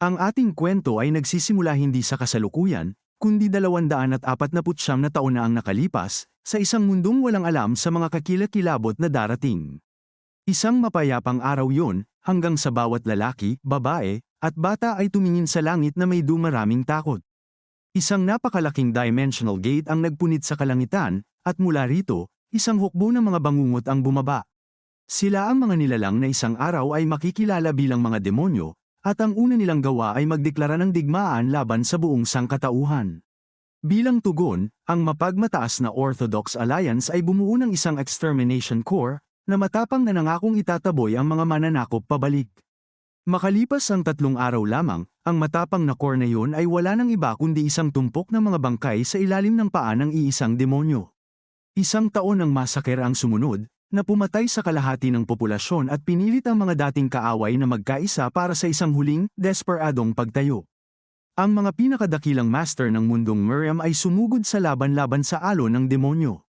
Ang ating kwento ay nagsisimula hindi sa kasalukuyan, kundi 249 na taon na ang nakalipas, sa isang mundong walang alam sa mga kakilakilabot na darating. Isang mapayapang araw yun, hanggang sa bawat lalaki, babae, at bata ay tumingin sa langit na may dumaraming takot. Isang napakalaking dimensional gate ang nagpunit sa kalangitan, at mula rito, isang hukbo ng mga bangungot ang bumaba. Sila ang mga nilalang na isang araw ay makikilala bilang mga demonyo, at ang una nilang gawa ay magdeklara ng digmaan laban sa buong sangkatauhan. Bilang tugon, ang mapagmataas na Orthodox Alliance ay bumuo ng isang extermination corps, na matapang na nangakong itataboy ang mga mananakop pabalik. Makalipas ang 3 araw lamang, ang matapang na corps na yun ay wala nang iba kundi isang tumpok ng mga bangkay sa ilalim ng paa ng iisang demonyo. Isang taon ng masaker ang sumunod, na pumatay sa kalahati ng populasyon at pinilit ang mga dating kaaway na magkaisa para sa isang huling, desperadong pagtayo. Ang mga pinakadakilang master ng mundong Miriam ay sumugod sa laban-laban sa alon ng demonyo.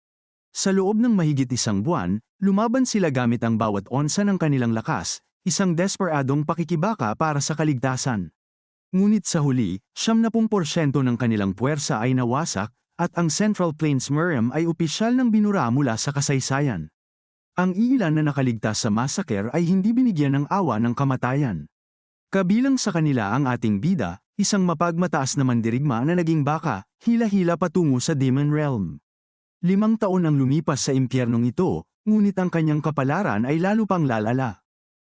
Sa loob ng mahigit 1 buwan, lumaban sila gamit ang bawat onsa ng kanilang lakas, isang desperadong pakikibaka para sa kaligtasan. Ngunit sa huli, 70% ng kanilang puwersa ay nawasak, at ang Central Plains Miriam ay opisyal ng binura mula sa kasaysayan. Ang ilan na nakaligtas sa massacre ay hindi binigyan ng awa ng kamatayan. Kabilang sa kanila ang ating bida, isang mapagmataas na mandirigma na naging baka, hila-hila patungo sa Demon Realm. 5 taon ang lumipas sa impyernong ito, ngunit ang kanyang kapalaran ay lalo pang lalala.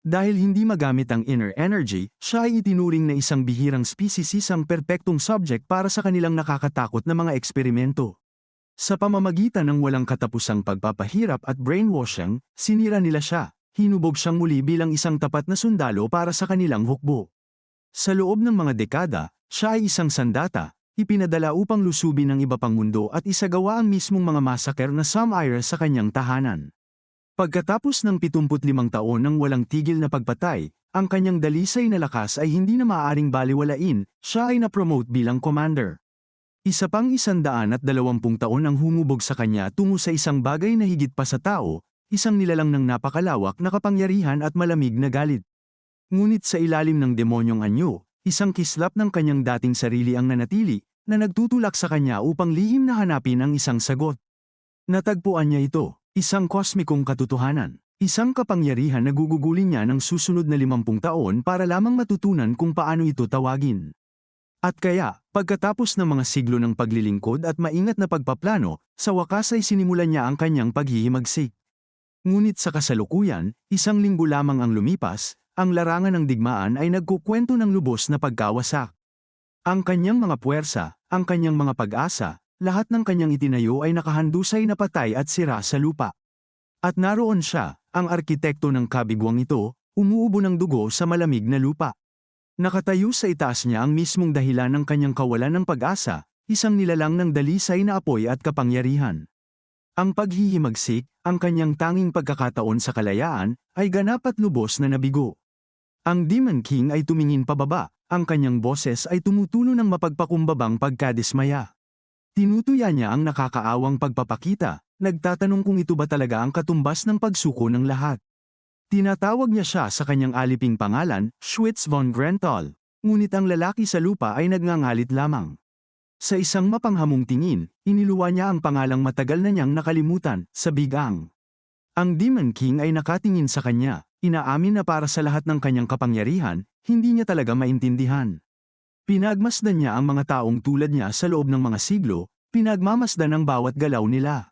Dahil hindi magamit ang inner energy, siya ay itinuring na isang bihirang species, isang perpektong subject para sa kanilang nakakatakot na mga eksperimento. Sa pamamagitan ng walang katapusang pagpapahirap at brainwashing, sinira nila siya, hinubog siyang muli bilang isang tapat na sundalo para sa kanilang hukbo. Sa loob ng mga dekada, siya ay isang sandata, ipinadala upang lusubin ang iba pang mundo at isagawa ang mismong mga massacre na Samire sa kanyang tahanan. Pagkatapos ng 75 taon ng walang tigil na pagpatay, ang kanyang dalisay na lakas ay hindi na maaaring baliwalain, siya ay na-promote bilang commander. Isa pang 120 taon ang humubog sa kanya tungo sa isang bagay na higit pa sa tao, isang nilalang ng napakalawak na kapangyarihan at malamig na galit. Ngunit sa ilalim ng demonyong anyo, isang kislap ng kanyang dating sarili ang nanatili, na nagtutulak sa kanya upang lihim na hanapin ang isang sagot. Natagpuan niya ito, isang kosmikong katotohanan, isang kapangyarihan na gugugulin niya ng susunod na 50 taon para lamang matutunan kung paano ito tawagin. At kaya, pagkatapos ng mga siglo ng paglilingkod at maingat na pagpaplano, sa wakas ay sinimulan niya ang kanyang paghihimagsik. Ngunit sa kasalukuyan, 1 linggo lamang ang lumipas, ang larangan ng digmaan ay nagkukwento ng lubos na pagkawasak. Ang kanyang mga puwersa, ang kanyang mga pag-asa, lahat ng kanyang itinayo ay nakahandusay na patay at sira sa lupa. At naroon siya, ang arkitekto ng kabigwang ito, umuubo ng dugo sa malamig na lupa. Nakatayo sa itaas niya ang mismong dahilan ng kanyang kawalan ng pag-asa, isang nilalang ng dalisay na apoy at kapangyarihan. Ang paghihimagsik, ang kanyang tanging pagkakataon sa kalayaan, ay ganap at lubos na nabigo. Ang Demon King ay tumingin pababa, ang kanyang boses ay tumutulo ng mapagpakumbabang pagkadismaya. Tinutuya niya ang nakakaawang pagpapakita, nagtatanong kung ito ba talaga ang katumbas ng pagsuko ng lahat. Tinatawag niya siya sa kanyang aliping pangalan, Schwitz von Grental, ngunit ang lalaki sa lupa ay nagngangalit lamang. Sa isang mapanghamong tingin, iniluwa niya ang pangalang matagal na niyang nakalimutan, sa Bigang. Ang Demon King ay nakatingin sa kanya, inaamin na para sa lahat ng kanyang kapangyarihan, hindi niya talaga maintindihan. Pinagmasdan niya ang mga taong tulad niya sa loob ng mga siglo, pinagmamasdan ang bawat galaw nila.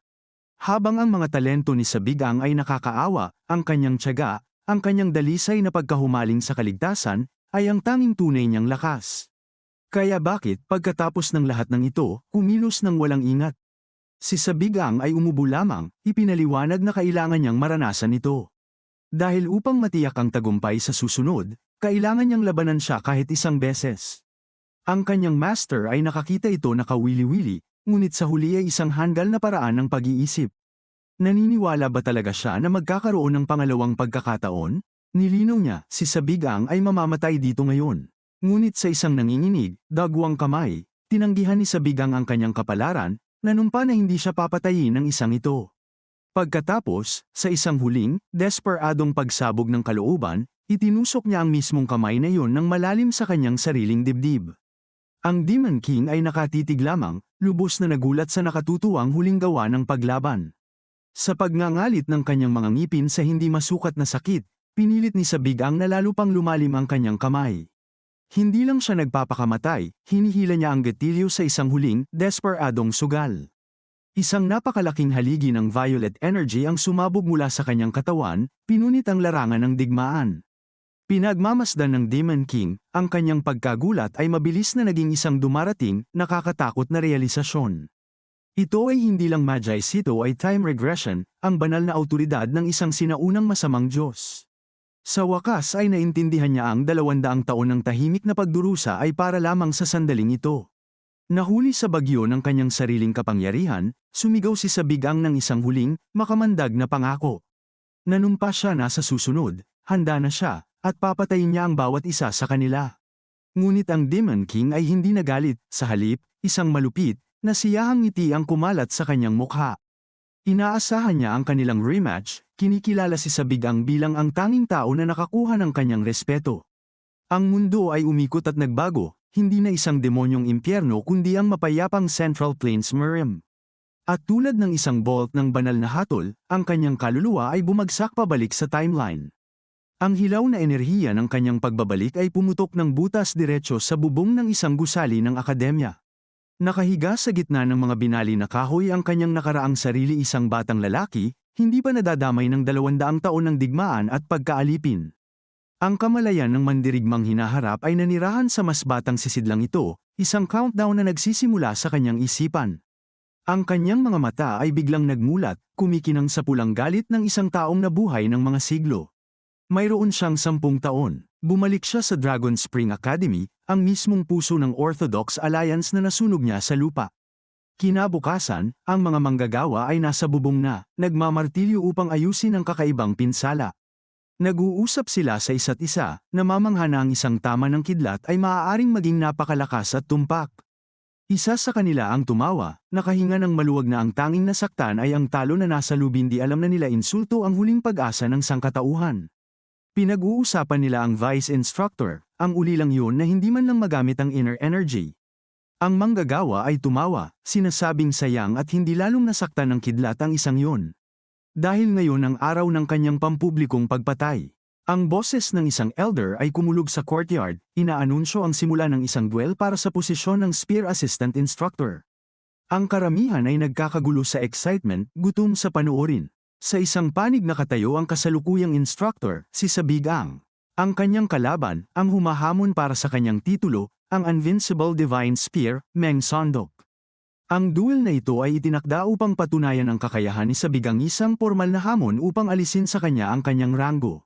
Habang ang mga talento ni Sabigang ay nakakaawa, ang kanyang tiyaga, ang kanyang dalisay na pagkahumaling sa kaligtasan, ay ang tanging tunay niyang lakas. Kaya bakit, pagkatapos ng lahat ng ito, kumilos ng walang ingat? Si Sabigang ay umubo lamang, ipinaliwanag na kailangan niyang maranasan ito. Dahil upang matiyak ang tagumpay sa susunod, kailangan niyang labanan siya kahit 1 beses. Ang kanyang master ay nakakita ito na kawili-wili, ngunit sa huli ay isang handal na paraan ng pag-iisip. Naniniwala ba talaga siya na magkakaroon ng pangalawang pagkakataon? Nilinaw niya, si Sabigang ay mamamatay dito ngayon. Ngunit sa isang nanginginig, dagwang kamay, tinanggihan ni Sabigang ang kanyang kapalaran, nanumpa na hindi siya papatayin ng isang ito. Pagkatapos, sa isang huling, desperadong pagsabog ng kalooban, Itinusok niya ang mismong kamay na iyon ng malalim sa kanyang sariling dibdib. Ang Demon King ay nakatitig lamang, lubos na nagulat sa nakatutuwang huling gawa ng paglaban. Sa pagngangalit ng kanyang mga ngipin sa hindi masukat na sakit, pinilit ni Sabigang na lalo pang lumalim ang kanyang kamay. Hindi lang siya nagpapakamatay, hinihila niya ang gatilyo sa isang huling, desperadong sugal. Isang napakalaking haligi ng violet energy ang sumabog mula sa kanyang katawan, pinunit ang larangan ng digmaan. Pinagmamasdan ng Demon King, ang kanyang pagkagulat ay mabilis na naging isang dumarating, nakakatakot na realisasyon. Ito ay hindi lang Magi, ito ay time regression, ang banal na awtoridad ng isang sinaunang masamang Diyos. Sa wakas ay naintindihan niya ang 200 taon ng tahimik na pagdurusa ay para lamang sa sandaling ito. Nahuli sa bagyo ng kanyang sariling kapangyarihan, sumigaw si Sabigang ng isang huling, makamandag na pangako. Nanumpa siya na sa susunod, handa na siya, at papatayin niya ang bawat isa sa kanila. Ngunit ang Demon King ay hindi nagalit, sa halip, isang malupit, na siyahang ngiti ang kumalat sa kanyang mukha. Inaasahan niya ang kanilang rematch, kinikilala si Sabigang bilang ang tanging tao na nakakuha ng kanyang respeto. Ang mundo ay umikot at nagbago, hindi na isang demonyong impyerno kundi ang mapayapang Central Plains Mirim. At tulad ng isang bolt ng banal na hatol, ang kanyang kaluluwa ay bumagsak pabalik sa timeline. Ang hilaw na enerhiya ng kanyang pagbabalik ay pumutok ng butas diretso sa bubong ng isang gusali ng akademya. Nakahiga sa gitna ng mga binali na kahoy ang kanyang nakaraang sarili, isang batang lalaki, hindi pa nadadamay ng 200 taon ng digmaan at pagkaalipin. Ang kamalayan ng mandirigmang hinaharap ay nanirahan sa mas batang sisidlang ito, isang countdown na nagsisimula sa kanyang isipan. Ang kanyang mga mata ay biglang nagmulat, kumikinang sa pulang galit ng isang taong nabuhay ng mga siglo. Mayroon siyang 10 taon, bumalik siya sa Dragon Spring Academy, ang mismong puso ng Orthodox Alliance na nasunog niya sa lupa. Kinabukasan, ang mga manggagawa ay nasa bubong na, nagmamartilyo upang ayusin ang kakaibang pinsala. Nag-uusap sila sa isa't isa, namamangha na ang isang tama ng kidlat ay maaaring maging napakalakas at tumpak. Isa sa kanila ang tumawa, nakahinga ng maluwag na ang tanging nasaktan ay ang talo na nasa lubin, di alam na nila insulto ang huling pag-asa ng sangkatauhan. Pinag-uusapan nila ang vice instructor, ang ulilang yun na hindi man lang magamit ang inner energy. Ang manggagawa ay tumawa, sinasabing sayang at hindi lalong nasaktan ng kidlat ang isang yun. Dahil ngayon ang araw ng kanyang pampublikong pagpatay. Ang boses ng isang elder ay kumulog sa courtyard, inaanunsyo ang simula ng isang duel para sa posisyon ng Spear Assistant Instructor. Ang karamihan ay nagkakagulo sa excitement, gutom sa panoorin. Sa isang panig nakatayo ang kasalukuyang instructor, si Sabigang. Ang kanyang kalaban, ang humahamon para sa kanyang titulo, ang Invincible Divine Spear, Meng Sondok. Ang duel na ito ay itinakda upang patunayan ang kakayahan ni Sabigang, isang formal na hamon upang alisin sa kanya ang kanyang ranggo.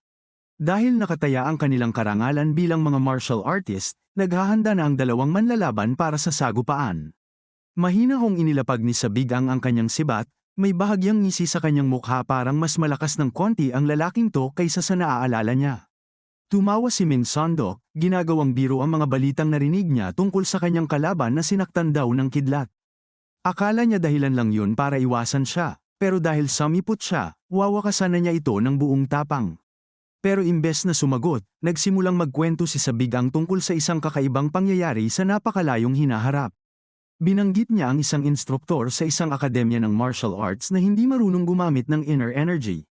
Dahil nakataya ang kanilang karangalan bilang mga martial artist, naghahanda na ang dalawang manlalaban para sa sagupaan. Mahinahong inilapag ni Sabigang ang kanyang sibat, may bahagyang ngisi sa kanyang mukha, parang mas malakas ng konti ang lalaking to kaysa sa naaalala niya. Tumawa si Meng Sondok, ginagawang biro ang mga balitang narinig niya tungkol sa kanyang kalaban na sinaktan daw ng kidlat. Akala niya dahilan lang yun para iwasan siya, pero dahil samipot siya, wawakasan na niya ito ng buong tapang. Pero imbes na sumagot, nagsimulang magkwento si Sabigang tungkol sa isang kakaibang pangyayari sa napakalayong hinaharap. Binanggit niya ang isang instruktor sa isang akademya ng martial arts na hindi marunong gumamit ng inner energy.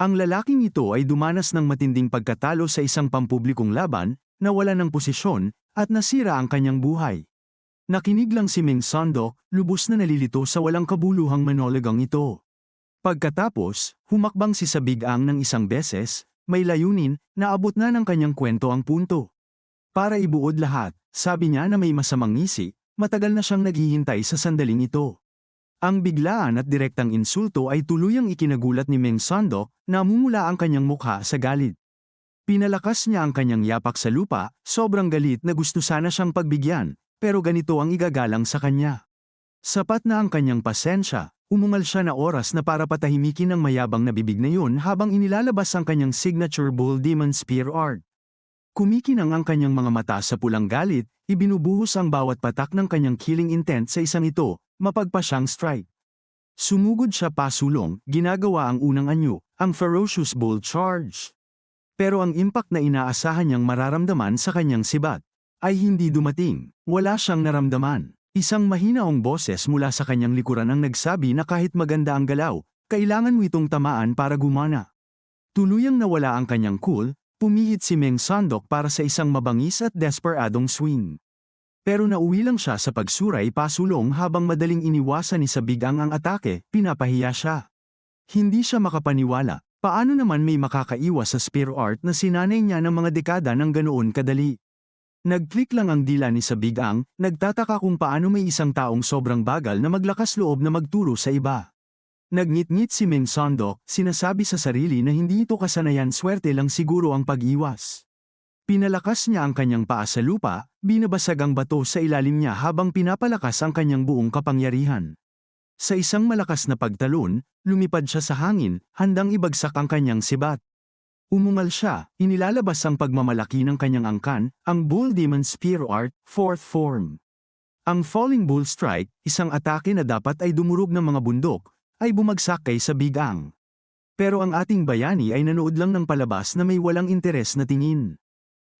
Ang lalaking ito ay dumanas ng matinding pagkatalo sa isang pampublikong laban, nawala ng posisyon, at nasira ang kanyang buhay. Nakinig lang si Meng Sondok, lubos na nalilito sa walang kabuluhang monologang ito. Pagkatapos, humakbang si Sabigang ng isang beses, may layunin, naabot na ng kanyang kwento ang punto. Para ibuod lahat, sabi niya na may masamang ngisi, matagal na siyang naghihintay sa sandaling ito. Ang biglaan at direktang insulto ay tuluyang ikinagulat ni Meng Sondok, namumula ang kanyang mukha sa galit. Pinalakas niya ang kanyang yapak sa lupa, sobrang galit na gusto sana siyang pagbigyan, pero ganito ang igagalang sa kanya. Sapat na ang kanyang pasensya, umungal siya na oras na para patahimikin ang mayabang na bibig na yun habang inilalabas ang kanyang signature Bull Demon Spear Art. Kumikinang ang kanyang mga mata sa pulang galit, ibinubuhos ang bawat patak ng kanyang killing intent sa isang ito, mapagpa siyang strike. Sumugod siya pasulong, ginagawa ang unang anyo, ang Ferocious Bull Charge. Pero ang impact na inaasahan niyang mararamdaman sa kanyang sibat ay hindi dumating. Wala siyang naramdaman. Isang mahinaong boses mula sa kanyang likuran ang nagsabi na kahit maganda ang galaw, kailangan mo itong tamaan para gumana. Tuluyang nawala ang kanyang cool, pumihit si Meng Sandok para sa isang mabangis at desperadong swing. Pero nauwi lang siya sa pagsuray pasulong habang madaling iniwasan ni Sabigang ang atake, pinapahiya siya. Hindi siya makapaniwala. Paano naman may makakaiwas sa spear art na sinanay niya ng mga dekada ng ganoon kadali? Nag-click lang ang dila ni Sabigang, nagtataka kung paano may isang taong sobrang bagal na maglakas loob na magturo sa iba. Nagngit-ngit si Meng Sandok, sinasabi sa sarili na hindi ito kasanayan, swerte lang siguro ang pag-iwas. Pinalakas niya ang kanyang paa sa lupa, binabasag ang bato sa ilalim niya habang pinapalakas ang kanyang buong kapangyarihan. Sa isang malakas na pagtalon, lumipad siya sa hangin, handang ibagsak ang kanyang sibat. Umungal siya, inilalabas ang pagmamalaki ng kanyang angkan, ang Bull Demon Spear Art, 4th form. Ang Falling Bull Strike, isang atake na dapat ay dumurog ng mga bundok, ay bumagsak kay Sabigang. Pero ang ating bayani ay nanood lang ng palabas na may walang interes na tingin.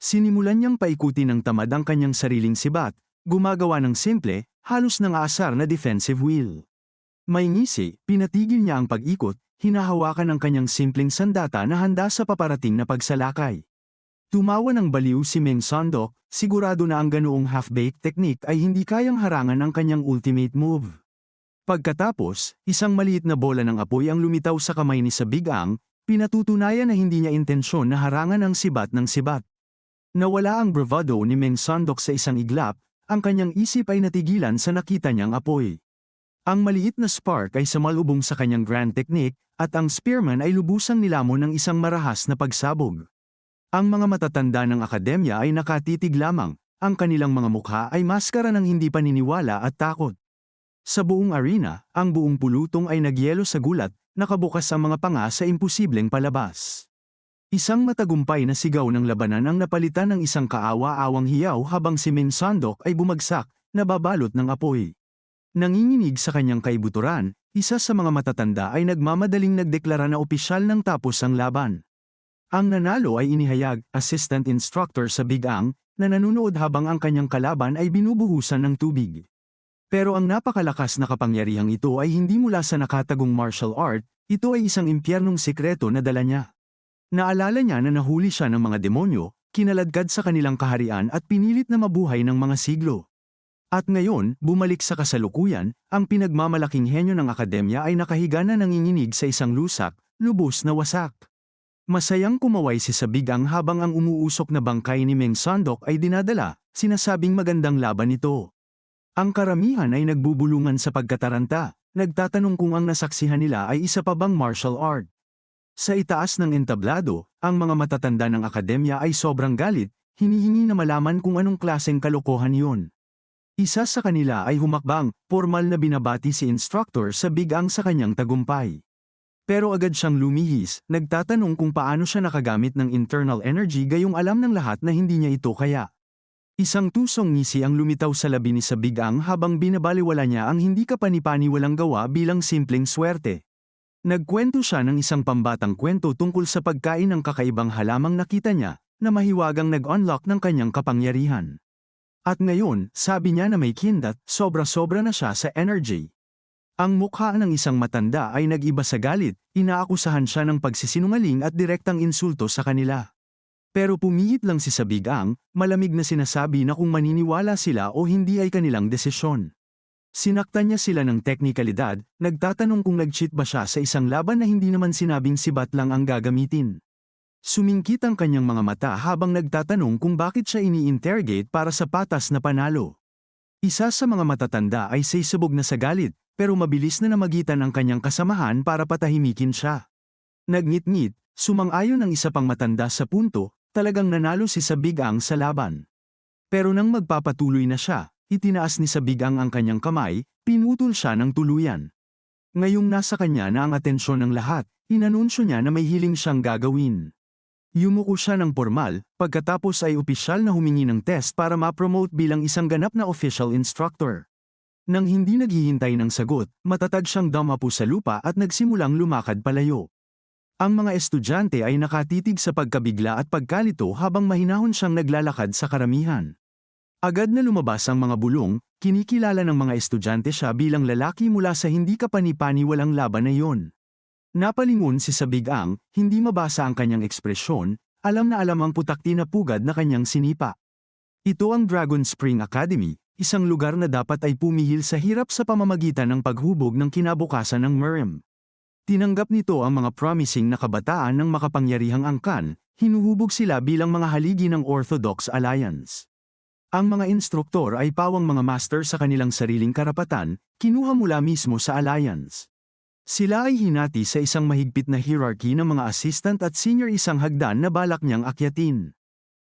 Sinimulan niyang paikutin ng tamad ang kanyang sariling sibat, gumagawa ng simple, halos nang aasar na defensive wheel. May ngisi, pinatigil niya ang pag-ikot, hinahawakan ang kanyang simpleng sandata na handa sa paparating na pagsalakay. Tumawa ng baliw si Meng Sandok, sigurado na ang ganoong half-baked technique ay hindi kayang harangan ang kanyang ultimate move. Pagkatapos, isang maliit na bola ng apoy ang lumitaw sa kamay ni Sabigang, pinatutunayan na hindi niya intensyon na harangan ang sibat ng sibat. Nawala ang bravado ni Meng Sandok sa isang iglap, ang kanyang isip ay natigilan sa nakita niyang apoy. Ang maliit na spark ay sumalubong sa kanyang grand technique, at ang spearman ay lubusang nilamon ng isang marahas na pagsabog. Ang mga matatanda ng akademya ay nakatitig lamang, ang kanilang mga mukha ay maskara ng hindi paniniwala at takot. Sa buong arena, ang buong pulutong ay nagyelo sa gulat, nakabukas ang mga panga sa imposibleng palabas. Isang matagumpay na sigaw ng labanan ang napalitan ng isang kaawa-awang hiyaw habang si Meng Sandok ay bumagsak, nababalot ng apoy. Nanginginig sa kanyang kaibuturan, isa sa mga matatanda ay nagmamadaling nagdeklara na opisyal nang tapos ang laban. Ang nanalo ay inihayag, assistant instructor sa Bigang, na nanunood habang ang kanyang kalaban ay binubuhusan ng tubig. Pero ang napakalakas na kapangyarihang ito ay hindi mula sa nakatagong martial art, ito ay isang impyernong sekreto na dala niya. Naalala niya na nahuli siya ng mga demonyo, kinaladkad sa kanilang kaharian at pinilit na mabuhay ng mga siglo. At ngayon, bumalik sa kasalukuyan, ang pinagmamalaking henyo ng akademya ay nakahiga na nanginginig sa isang lusak, lubos na wasak. Masayang kumaway si Sabigang habang ang umuusok na bangkay ni Meng Sandok ay dinadala, sinasabing magandang laban ito. Ang karamihan ay nagbubulungan sa pagkataranta, nagtatanong kung ang nasaksihan nila ay isa pa bang martial art. Sa itaas ng entablado, ang mga matatanda ng akademya ay sobrang galit, hinihingi na malaman kung anong klaseng kalokohan yun. Isa sa kanila ay humakbang, formal na binabati si instructor sa Bigang sa kanyang tagumpay. Pero agad siyang lumihis, nagtatanong kung paano siya nakagamit ng internal energy gayong alam ng lahat na hindi niya ito kaya. Isang tusong ngisi ang lumitaw sa labi ni Sabigang habang binabaliwala niya ang hindi kapani-paniwalang gawa bilang simpleng swerte. Nagkwento siya ng isang pambatang kwento tungkol sa pagkain ng kakaibang halamang nakita niya, na mahiwagang nag-unlock ng kanyang kapangyarihan. At ngayon, sabi niya na may kindat, sobra-sobra na siya sa energy. Ang mukha ng isang matanda ay nag-iba sa galit, inaakusahan siya ng pagsisinungaling at direktang insulto sa kanila. Pero pumihit lang si Sabigang, malamig na sinasabi na kung maniniwala sila o hindi ay kanilang desisyon. Sinaktan niya sila ng teknikalidad, nagtatanong kung nag-cheat ba siya sa isang laban na hindi naman sinabing sibat lang ang gagamitin. Sumingkit ang kanyang mga mata habang nagtatanong kung bakit siya ini-interrogate para sa patas na panalo. Isa sa mga matatanda ay sisubog na sa galit, pero mabilis na namagitan ang kanyang kasamahan para patahimikin siya. Nagngit-ngit, sumang-ayon ang isa pang matanda sa punto, talagang nanalo si Sabigang sa laban. Pero nang magpapatuloy na siya, itinaas ni Sabigang ang kanyang kamay, pinutol siya ng tuluyan. Ngayong nasa kanya na ang atensyon ng lahat, inanunsyo niya na may hiling siyang gagawin. Yumuko siya ng formal, pagkatapos ay opisyal na humingi ng test para ma-promote bilang isang ganap na official instructor. Nang hindi naghihintay ng sagot, matatag siyang dumapo sa lupa at nagsimulang lumakad palayo. Ang mga estudyante ay nakatitig sa pagkabigla at pagkalito habang mahinahon siyang naglalakad sa karamihan. Agad na lumabas ang mga bulong, kinikilala ng mga estudyante siya bilang lalaki mula sa hindi kapani-paniwalang laban na iyon. Napalingon si Sabigang, hindi mabasa ang kanyang ekspresyon, alam na alam ang putakti na pugad na kanyang sinipa. Ito ang Dragon Spring Academy, isang lugar na dapat ay pumihil sa hirap sa pamamagitan ng paghubog ng kinabukasan ng Miriam. Tinanggap nito ang mga promising na kabataan ng makapangyarihang angkan, hinuhubog sila bilang mga haligi ng Orthodox Alliance. Ang mga instruktor ay pawang mga master sa kanilang sariling karapatan, kinuha mula mismo sa Alliance. Sila ay hinati sa isang mahigpit na hierarchy ng mga assistant at senior, isang hagdan na balak niyang akyatin.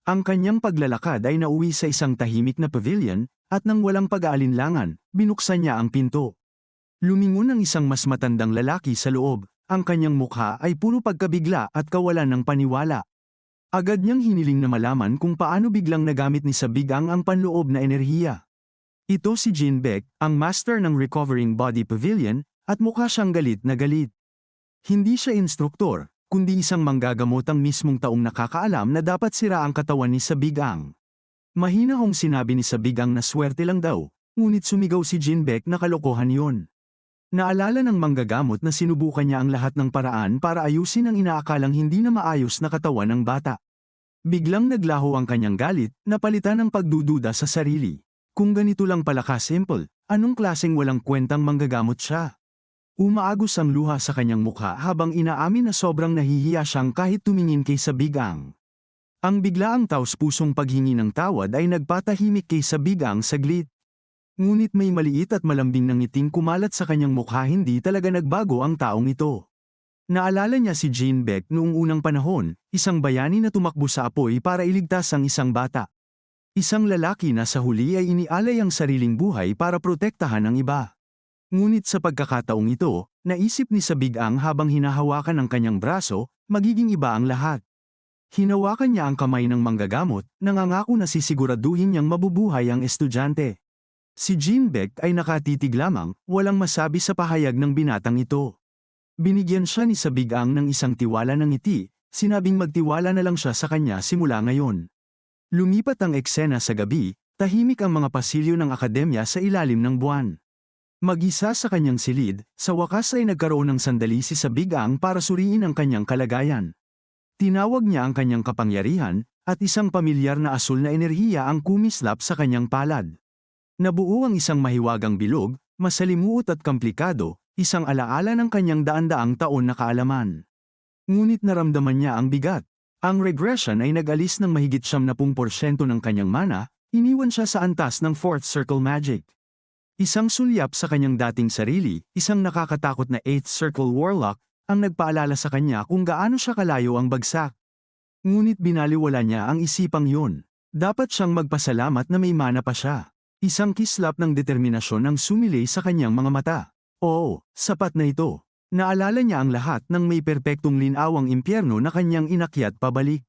Ang kanyang paglalakad ay nauwi sa isang tahimik na pavilion, at nang walang pag-aalinlangan, binuksan niya ang pinto. Lumingon ang isang mas matandang lalaki sa loob, ang kanyang mukha ay puro pagkabigla at kawalan ng paniwala. Agad niyang hiniling na malaman kung paano biglang nagamit ni Sabigang ang panloob na enerhiya. Ito si Jin Beck, ang master ng Recovering Body Pavilion, at mukha siyang galit na galit. Hindi siya instruktor, kundi isang manggagamotang mismong taong nakakaalam na dapat sira ang katawan ni Sabigang. Mahinahong sinabi ni Sabigang na swerte lang daw, ngunit sumigaw si Jin Beck na kalokohan yon. Naalala ng manggagamot na sinubukan niya ang lahat ng paraan para ayusin ang inaakalang hindi na maayos na katawan ng bata. Biglang naglaho ang kanyang galit, napalitan ng pagdududa sa sarili. Kung ganito lang pala ka-simple, anong klaseng walang kwentang manggagamot siya? Umaagos ang luha sa kanyang mukha habang inaamin na sobrang nahihiya siyang kahit tumingin kay Sabigang. Ang biglaang taos-pusong paghingi ng tawad ay nagpatahimik kay Sabigang saglit. Ngunit may maliit at malambing na ngiting kumalat sa kanyang mukha, hindi talaga nagbago ang taong ito. Naalala niya si Jin Beck noong unang panahon, isang bayani na tumakbo sa apoy para iligtas ang isang bata. Isang lalaki na sa huli ay inialay ang sariling buhay para protektahan ang iba. Ngunit sa pagkakataong ito, naisip ni Sabigang habang hinahawakan ang kanyang braso, magiging iba ang lahat. Hinawakan niya ang kamay ng manggagamot, nangangako na sisiguraduhin niyang mabubuhay ang estudyante. Si Jin Beck ay nakatitig lamang, walang masabi sa pahayag ng binatang ito. Binigyan siya ni Sabigang ng isang tiwala ng ngiti, sinabing magtiwala na lang siya sa kanya simula ngayon. Lumipat ang eksena sa gabi, tahimik ang mga pasilyo ng akademya sa ilalim ng buwan. Mag-isa sa kanyang silid, sa wakas ay nagkaroon ng sandali si Sabigang para suriin ang kanyang kalagayan. Tinawag niya ang kanyang kapangyarihan, at isang pamilyar na asul na enerhiya ang kumislap sa kanyang palad. Nabuo ang isang mahiwagang bilog, masalimuot at komplikado, isang alaala ng kanyang daan-daang taon na kaalaman. Ngunit naramdaman niya ang bigat. Ang regression ay nag-alis ng mahigit 70% ng kanyang mana, iniwan siya sa antas ng Fourth Circle Magic. Isang sulyap sa kanyang dating sarili, isang nakakatakot na Eighth Circle Warlock, ang nagpaalala sa kanya kung gaano siya kalayo ang bagsak. Ngunit binaliwala niya ang isipang yun. Dapat siyang magpasalamat na may mana pa siya. Isang kislap ng determinasyon ang sumilay sa kanyang mga mata. Oo, sapat na ito. Naalala niya ang lahat ng may perpektong linawang impyerno na kanyang inakyat pabalik.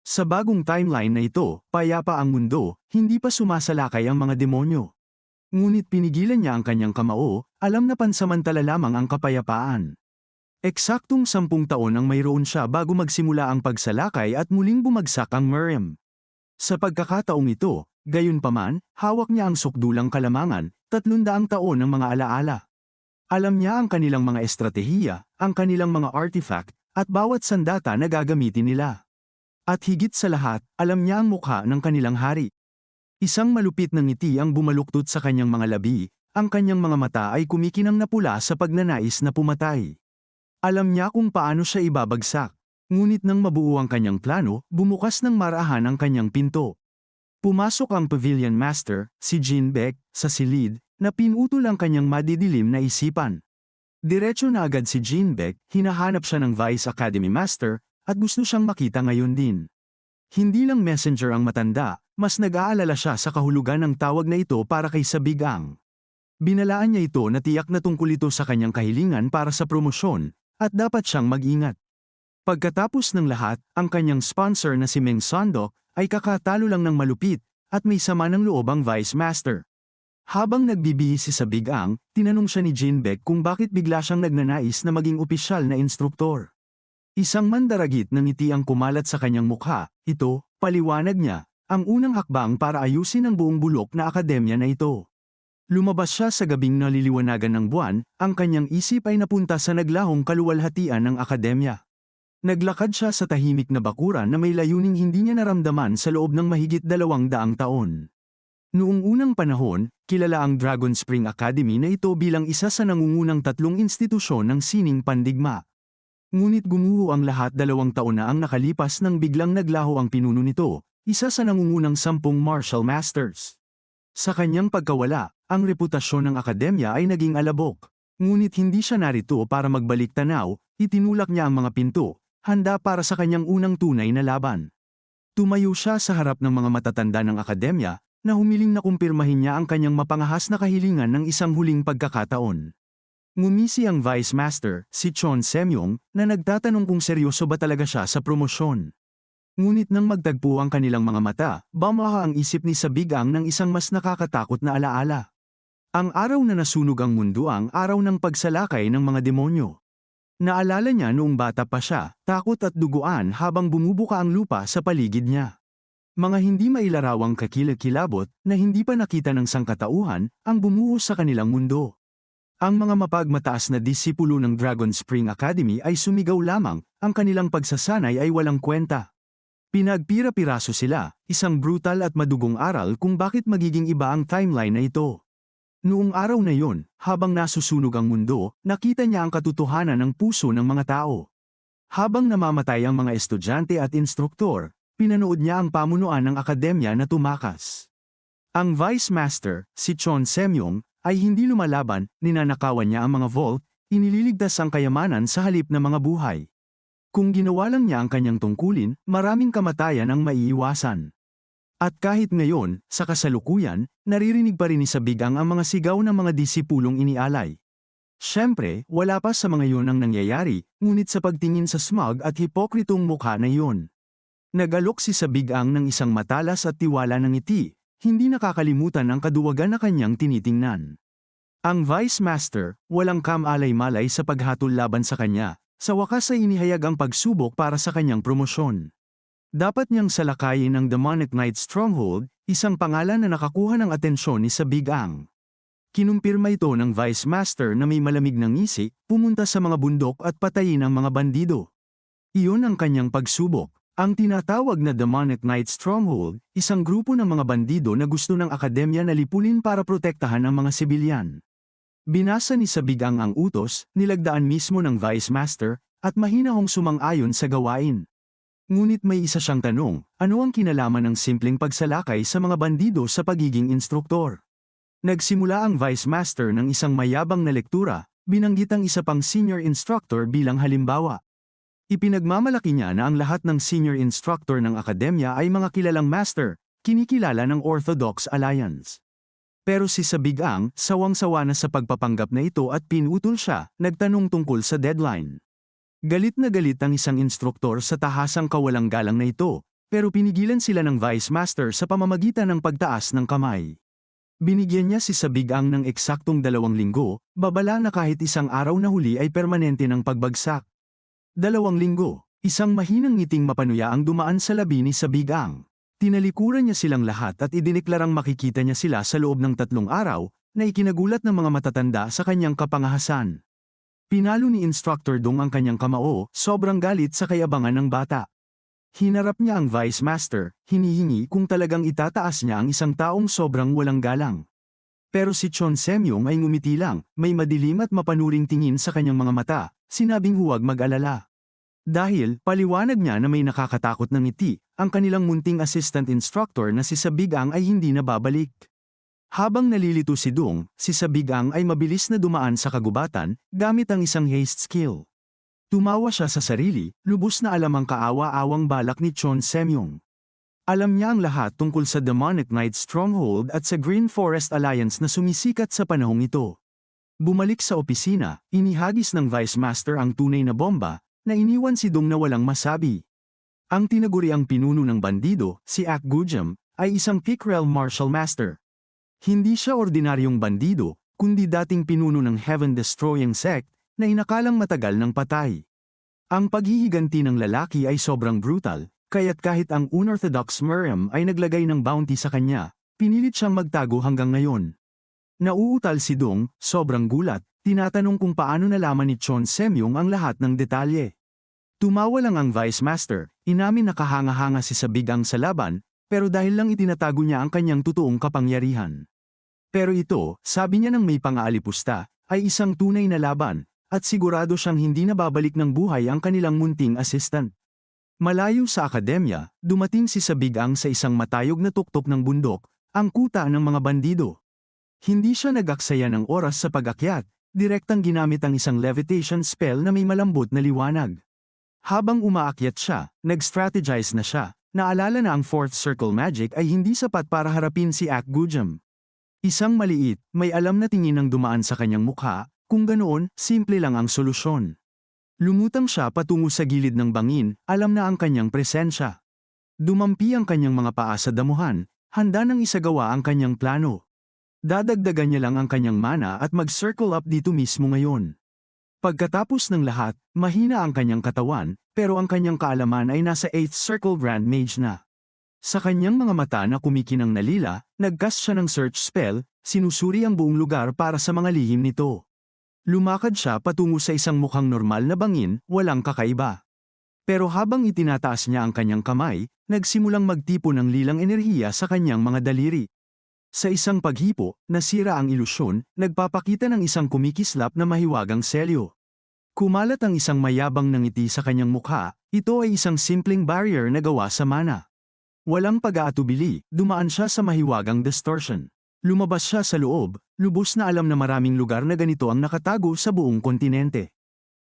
Sa bagong timeline na ito, payapa ang mundo, hindi pa sumasalakay ang mga demonyo. Ngunit pinigilan niya ang kanyang kamao, alam na pansamantala lamang ang kapayapaan. Eksaktong 10 taon ang mayroon siya bago magsimula ang pagsalakay at muling bumagsak ang Miriam. Sa pagkakataong ito, gayunpaman, hawak niya ang sukdulang kalamangan, 300 taon ng mga alaala. Alam niya ang kanilang mga estratehiya, ang kanilang mga artifact, at bawat sandata na gagamitin nila. At higit sa lahat, alam niya ang mukha ng kanilang hari. Isang malupit na ngiti ang bumaluktot sa kanyang mga labi, ang kanyang mga mata ay kumikinang na pula sa pagnanais na pumatay. Alam niya kung paano siya ibabagsak. Ngunit nang mabuo ang kanyang plano, bumukas ng marahan ang kanyang pinto. Pumasok ang Pavilion Master, si Jin Beck, sa silid, na pinutol ang kanyang madidilim na isipan. Diretso na agad si Jin Beck, hinahanap siya ng Vice Academy Master, at gusto siyang makita ngayon din. Hindi lang messenger ang matanda, mas nag-aalala siya sa kahulugan ng tawag na ito para kay Sabigang. Binalaan niya ito na tiyak na tungkol ito sa kanyang kahilingan para sa promosyon, at dapat siyang mag-ingat. Pagkatapos ng lahat, ang kanyang sponsor na si Meng Sondok ay kakatalo lang ng malupit, at may sama ng loob ang Vice Master. Habang nagbibihis si Sabigang, tinanong siya ni Jin Beck kung bakit bigla siyang nagnanais na maging opisyal na instruktor. Isang mandaragit ng ngiti ang kumalat sa kanyang mukha. Ito, paliwanag niya, ang unang hakbang para ayusin ang buong bulok na akademya na ito. Lumabas siya sa gabing naliliwanagan ng buwan, ang kanyang isip ay napunta sa naglahong kaluwalhatian ng akademya. Naglakad siya sa tahimik na bakuran na may layuning hindi niya naramdaman sa loob ng mahigit 200 taon. Noong unang panahon, kilala ang Dragon Spring Academy na ito bilang isa sa nangungunang 3 institusyon ng sining pandigma. Ngunit gumuho ang lahat 2 taon na ang nakalipas nang biglang naglaho ang pinuno nito, isa sa nangungunang 10 martial masters. Sa kanyang pagkawala, ang reputasyon ng akademya ay naging alabok. Ngunit hindi siya narito para magbalik tanaw, itinulak niya ang mga pinto, handa para sa kanyang unang tunay na laban. Tumayo siya sa harap ng mga matatanda ng akademya, na humiling na kumpirmahin niya ang kanyang mapangahas na kahilingan ng isang huling pagkakataon. Ngumisi ang Vice Master, si Chon Semyong, na nagtatanong kung seryoso ba talaga siya sa promosyon. Ngunit nang magtagpo ang kanilang mga mata, bumaha ang isip ni Sabigang ng isang mas nakakatakot na alaala. Ang araw na nasunog ang mundo ang araw ng pagsalakay ng mga demonyo. Naalala niya noong bata pa siya, takot at duguan habang bumubuka ang lupa sa paligid niya. Mga hindi mailarawang kakilakilabot na hindi pa nakita ng sangkatauhan ang bumuhos sa kanilang mundo. Ang mga mapagmataas na disipulo ng Dragon Spring Academy ay sumigaw lamang, ang kanilang pagsasanay ay walang kwenta. Pinagpira-piraso sila, isang brutal at madugong aral kung bakit magiging iba ang timeline na ito. Noong araw na yon, habang nasusunog ang mundo, nakita niya ang katotohanan ng puso ng mga tao. Habang namamatay ang mga estudyante at instruktor, pinanood niya ang pamunuan ng akademya na tumakas. Ang Vice Master, si Chon Semyong, ay hindi lumalaban, ninanakawan niya ang mga vault, inililigtas ang kayamanan sa halip na mga buhay. Kung ginawa lang niya ang kanyang tungkulin, maraming kamatayan ang maiiwasan. At kahit ngayon, sa kasalukuyan, naririnig pa rin ni Sabigang ang mga sigaw ng mga disipulong inialay. Siyempre, wala pa sa mga yun ang nangyayari, ngunit sa pagtingin sa smug at hipokritong mukha na yun. Nag-alok si Sabigang ng isang matalas at tiwala ng ngiti, hindi nakakalimutan ang kaduwagan na kanyang tinitingnan. Ang Vice Master, walang kamalay-malay sa paghatol laban sa kanya, sa wakas ay inihayag ang pagsubok para sa kanyang promosyon. Dapat niyang salakayin ang Demonic Knight Stronghold, isang pangalan na nakakuha ng atensyon ni Sabigang. Kinumpirma ito ng Vice Master na may malamig na ngisi, pumunta sa mga bundok at patayin ang mga bandido. Iyon ang kanyang pagsubok. Ang tinatawag na Demonic Knight Stronghold, isang grupo ng mga bandido na gusto ng akademya na lipulin para protektahan ang mga sibilyan. Binasa ni Sabigang ang utos, nilagdaan mismo ng Vice Master, at mahinahong sumang-ayon sa gawain. Ngunit may isa siyang tanong, ano ang kinalaman ng simpleng pagsalakay sa mga bandido sa pagiging instruktor? Nagsimula ang Vice Master ng isang mayabang na lektura, binanggit ang isa pang senior instructor bilang halimbawa. Ipinagmamalaki niya na ang lahat ng senior instructor ng akademya ay mga kilalang master, kinikilala ng Orthodox Alliance. Pero si Sabigang, sawang-sawa na sa pagpapanggap na ito at pinutol siya, nagtanong tungkol sa deadline. Galit na galit ang isang instruktor sa tahasang kawalang galang na ito, pero pinigilan sila ng Vice Master sa pamamagitan ng pagtaas ng kamay. Binigyan niya si Sabigang ng eksaktong 2 linggo, babala na kahit isang araw na huli ay permanente ng pagbagsak. 2 linggo, isang mahinang ngiting mapanuya ang dumaan sa labi ni Sabigang. Tinalikuran niya silang lahat at idineklarang makikita niya sila sa loob ng 3 araw, na ikinagulat ng mga matatanda sa kanyang kapangahasan. Pinalo ni Instructor Dong ang kanyang kamao, sobrang galit sa kayabangan ng bata. Hinarap niya ang Vice Master, hinihingi kung talagang itataas niya ang isang taong sobrang walang galang. Pero si Chon Semyong ay ngumiti lang, may madilim at mapanuring tingin sa kanyang mga mata, sinabing huwag mag-alala. Dahil, paliwanag niya na may nakakatakot na ngiti, ang kanilang munting assistant instructor na si Sabigang ay hindi na babalik. Habang nalilito si Dong, si Sabigang ay mabilis na dumaan sa kagubatan, gamit ang isang haste skill. Tumawa siya sa sarili, lubos na alam ang kaawa-awang balak ni Chon Semyong. Alam niya ang lahat tungkol sa Demonic Knight Stronghold at sa Green Forest Alliance na sumisikat sa panahong ito. Bumalik sa opisina, inihagis ng Vice Master ang tunay na bomba, na iniwan si Dong na walang masabi. Ang tinaguriang pinuno ng bandido, si Ak Gujam, ay isang Pickrel Martial Master. Hindi siya ordinaryong bandido, kundi dating pinuno ng Heaven-Destroying Sect, na inakalang matagal ng patay. Ang paghihiganti ng lalaki ay sobrang brutal, kaya't kahit ang unorthodox Miriam ay naglagay ng bounty sa kanya, pinilit siyang magtago hanggang ngayon. Nauutal si Dong, sobrang gulat, tinatanong kung paano nalaman ni Chon Semyong ang lahat ng detalye. Tumawa lang ang Vice Master, inamin na kahanga-hanga si Sabigang sa laban, pero dahil lang itinatago niya ang kanyang totoong kapangyarihan. Pero ito, sabi niya ng may pang-aalipusta, ay isang tunay na laban, at sigurado siyang hindi na babalik ng buhay ang kanilang munting assistant. Malayo sa akademya, dumating si Sabigang sa isang matayog na tuktok ng bundok, ang kuta ng mga bandido. Hindi siya nag-aksaya ng oras sa pag-akyat, direktang ginamit ang isang levitation spell na may malambot na liwanag. Habang umaakyat siya, nag-strategize na siya, naalala na ang fourth circle magic ay hindi sapat para harapin si Akgujam. Isang maliit, may alam na tingin ang dumaan sa kanyang mukha, kung ganoon, simple lang ang solusyon. Lumutang siya patungo sa gilid ng bangin, alam na ang kanyang presensya. Dumampi ang kanyang mga paa sa damuhan, handa nang isagawa ang kanyang plano. Dadagdagan niya lang ang kanyang mana at mag-circle up dito mismo ngayon. Pagkatapos ng lahat, mahina ang kanyang katawan, pero ang kanyang kaalaman ay nasa 8th circle Grand Mage na. Sa kanyang mga mata na kumikinang nalila, nag-cast siya ng search spell, sinusuri ang buong lugar para sa mga lihim nito. Lumakad siya patungo sa isang mukhang normal na bangin, walang kakaiba. Pero habang itinataas niya ang kanyang kamay, nagsimulang magtipo ng lilang enerhiya sa kanyang mga daliri. Sa isang paghipo, nasira ang ilusyon, nagpapakita ng isang kumikislap na mahiwagang selyo. Kumalat ang isang mayabang na ngiti sa kanyang mukha, ito ay isang simpleng barrier na gawa sa mana. Walang pag-aatubili, dumaan siya sa mahiwagang distortion. Lumabas siya sa loob, lubos na alam na maraming lugar na ganito ang nakatago sa buong kontinente.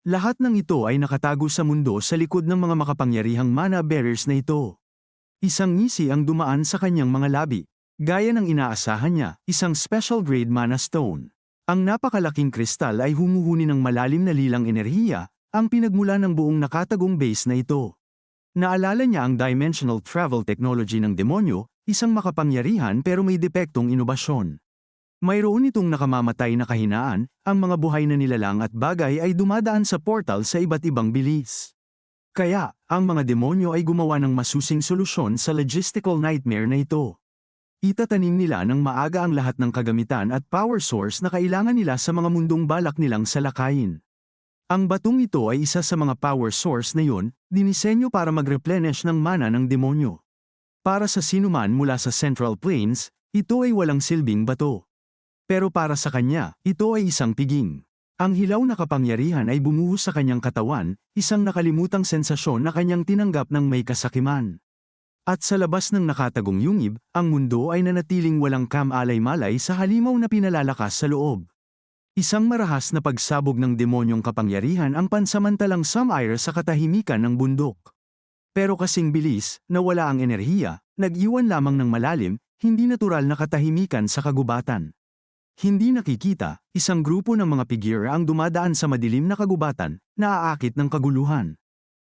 Lahat ng ito ay nakatago sa mundo sa likod ng mga makapangyarihang mana bearers na ito. Isang ngisi ang dumaan sa kanyang mga labi. Gaya ng inaasahan niya, isang special grade mana stone. Ang napakalaking kristal ay humuhuni ng malalim na lilang enerhiya, ang pinagmula ng buong nakatagong base na ito. Naalala niya ang dimensional travel technology ng demonyo, isang makapangyarihan pero may depektong inobasyon. Mayroon itong nakamamatay na kahinaan, ang mga buhay na nilalang at bagay ay dumadaan sa portal sa iba't ibang bilis. Kaya, ang mga demonyo ay gumawa ng masusing solusyon sa logistical nightmare na ito. Itatanim nila ng maaga ang lahat ng kagamitan at power source na kailangan nila sa mga mundong balak nilang salakayin. Ang batong ito ay isa sa mga power source na yun, dinisenyo para mag-replenish ng mana ng demonyo. Para sa sinuman mula sa Central Plains, ito ay walang silbing bato. Pero para sa kanya, ito ay isang piging. Ang hilaw na kapangyarihan ay bumuhos sa kanyang katawan, isang nakalimutang sensasyon na kanyang tinanggap ng may kasakiman. At sa labas ng nakatagong yungib, ang mundo ay nanatiling walang kam-alay-malay sa halimaw na pinalalakas sa loob. Isang marahas na pagsabog ng demonyong kapangyarihan ang pansamantalang sumire sa katahimikan ng bundok. Pero kasing bilis, nawala ang enerhiya, nag-iwan lamang ng malalim, hindi natural na katahimikan sa kagubatan. Hindi nakikita, isang grupo ng mga figure ang dumadaan sa madilim na kagubatan, naaakit ng kaguluhan.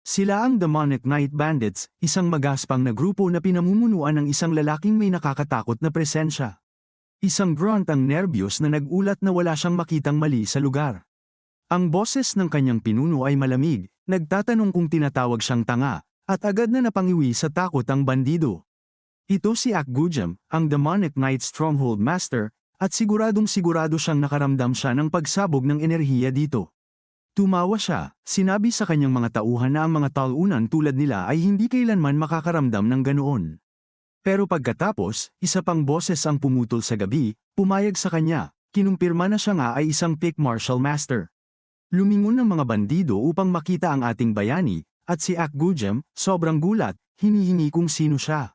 Sila ang Demonic Knight Bandits, isang magaspang na grupo na pinamumunuan ng isang lalaking may nakakatakot na presensya. Isang grunt ang nervyos na nag-ulat na wala siyang makitang mali sa lugar. Ang boses ng kanyang pinuno ay malamig, nagtatanong kung tinatawag siyang tanga, at agad na napangiwi sa takot ang bandido. Ito si Akgujam, ang Demonic Knight Stronghold Master, at siguradong sigurado siyang nakaramdam siya ng pagsabog ng enerhiya dito. Tumawa siya, sinabi sa kanyang mga tauhan na ang mga talunan tulad nila ay hindi kailanman makakaramdam ng ganoon. Pero pagkatapos, isa pang boses ang pumutol sa gabi, pumayag sa kanya, kinumpirma na siya nga ay isang peak martial master. Lumingon ng mga bandido upang makita ang ating bayani, at si Akgujam, sobrang gulat, hinihingi kung sino siya.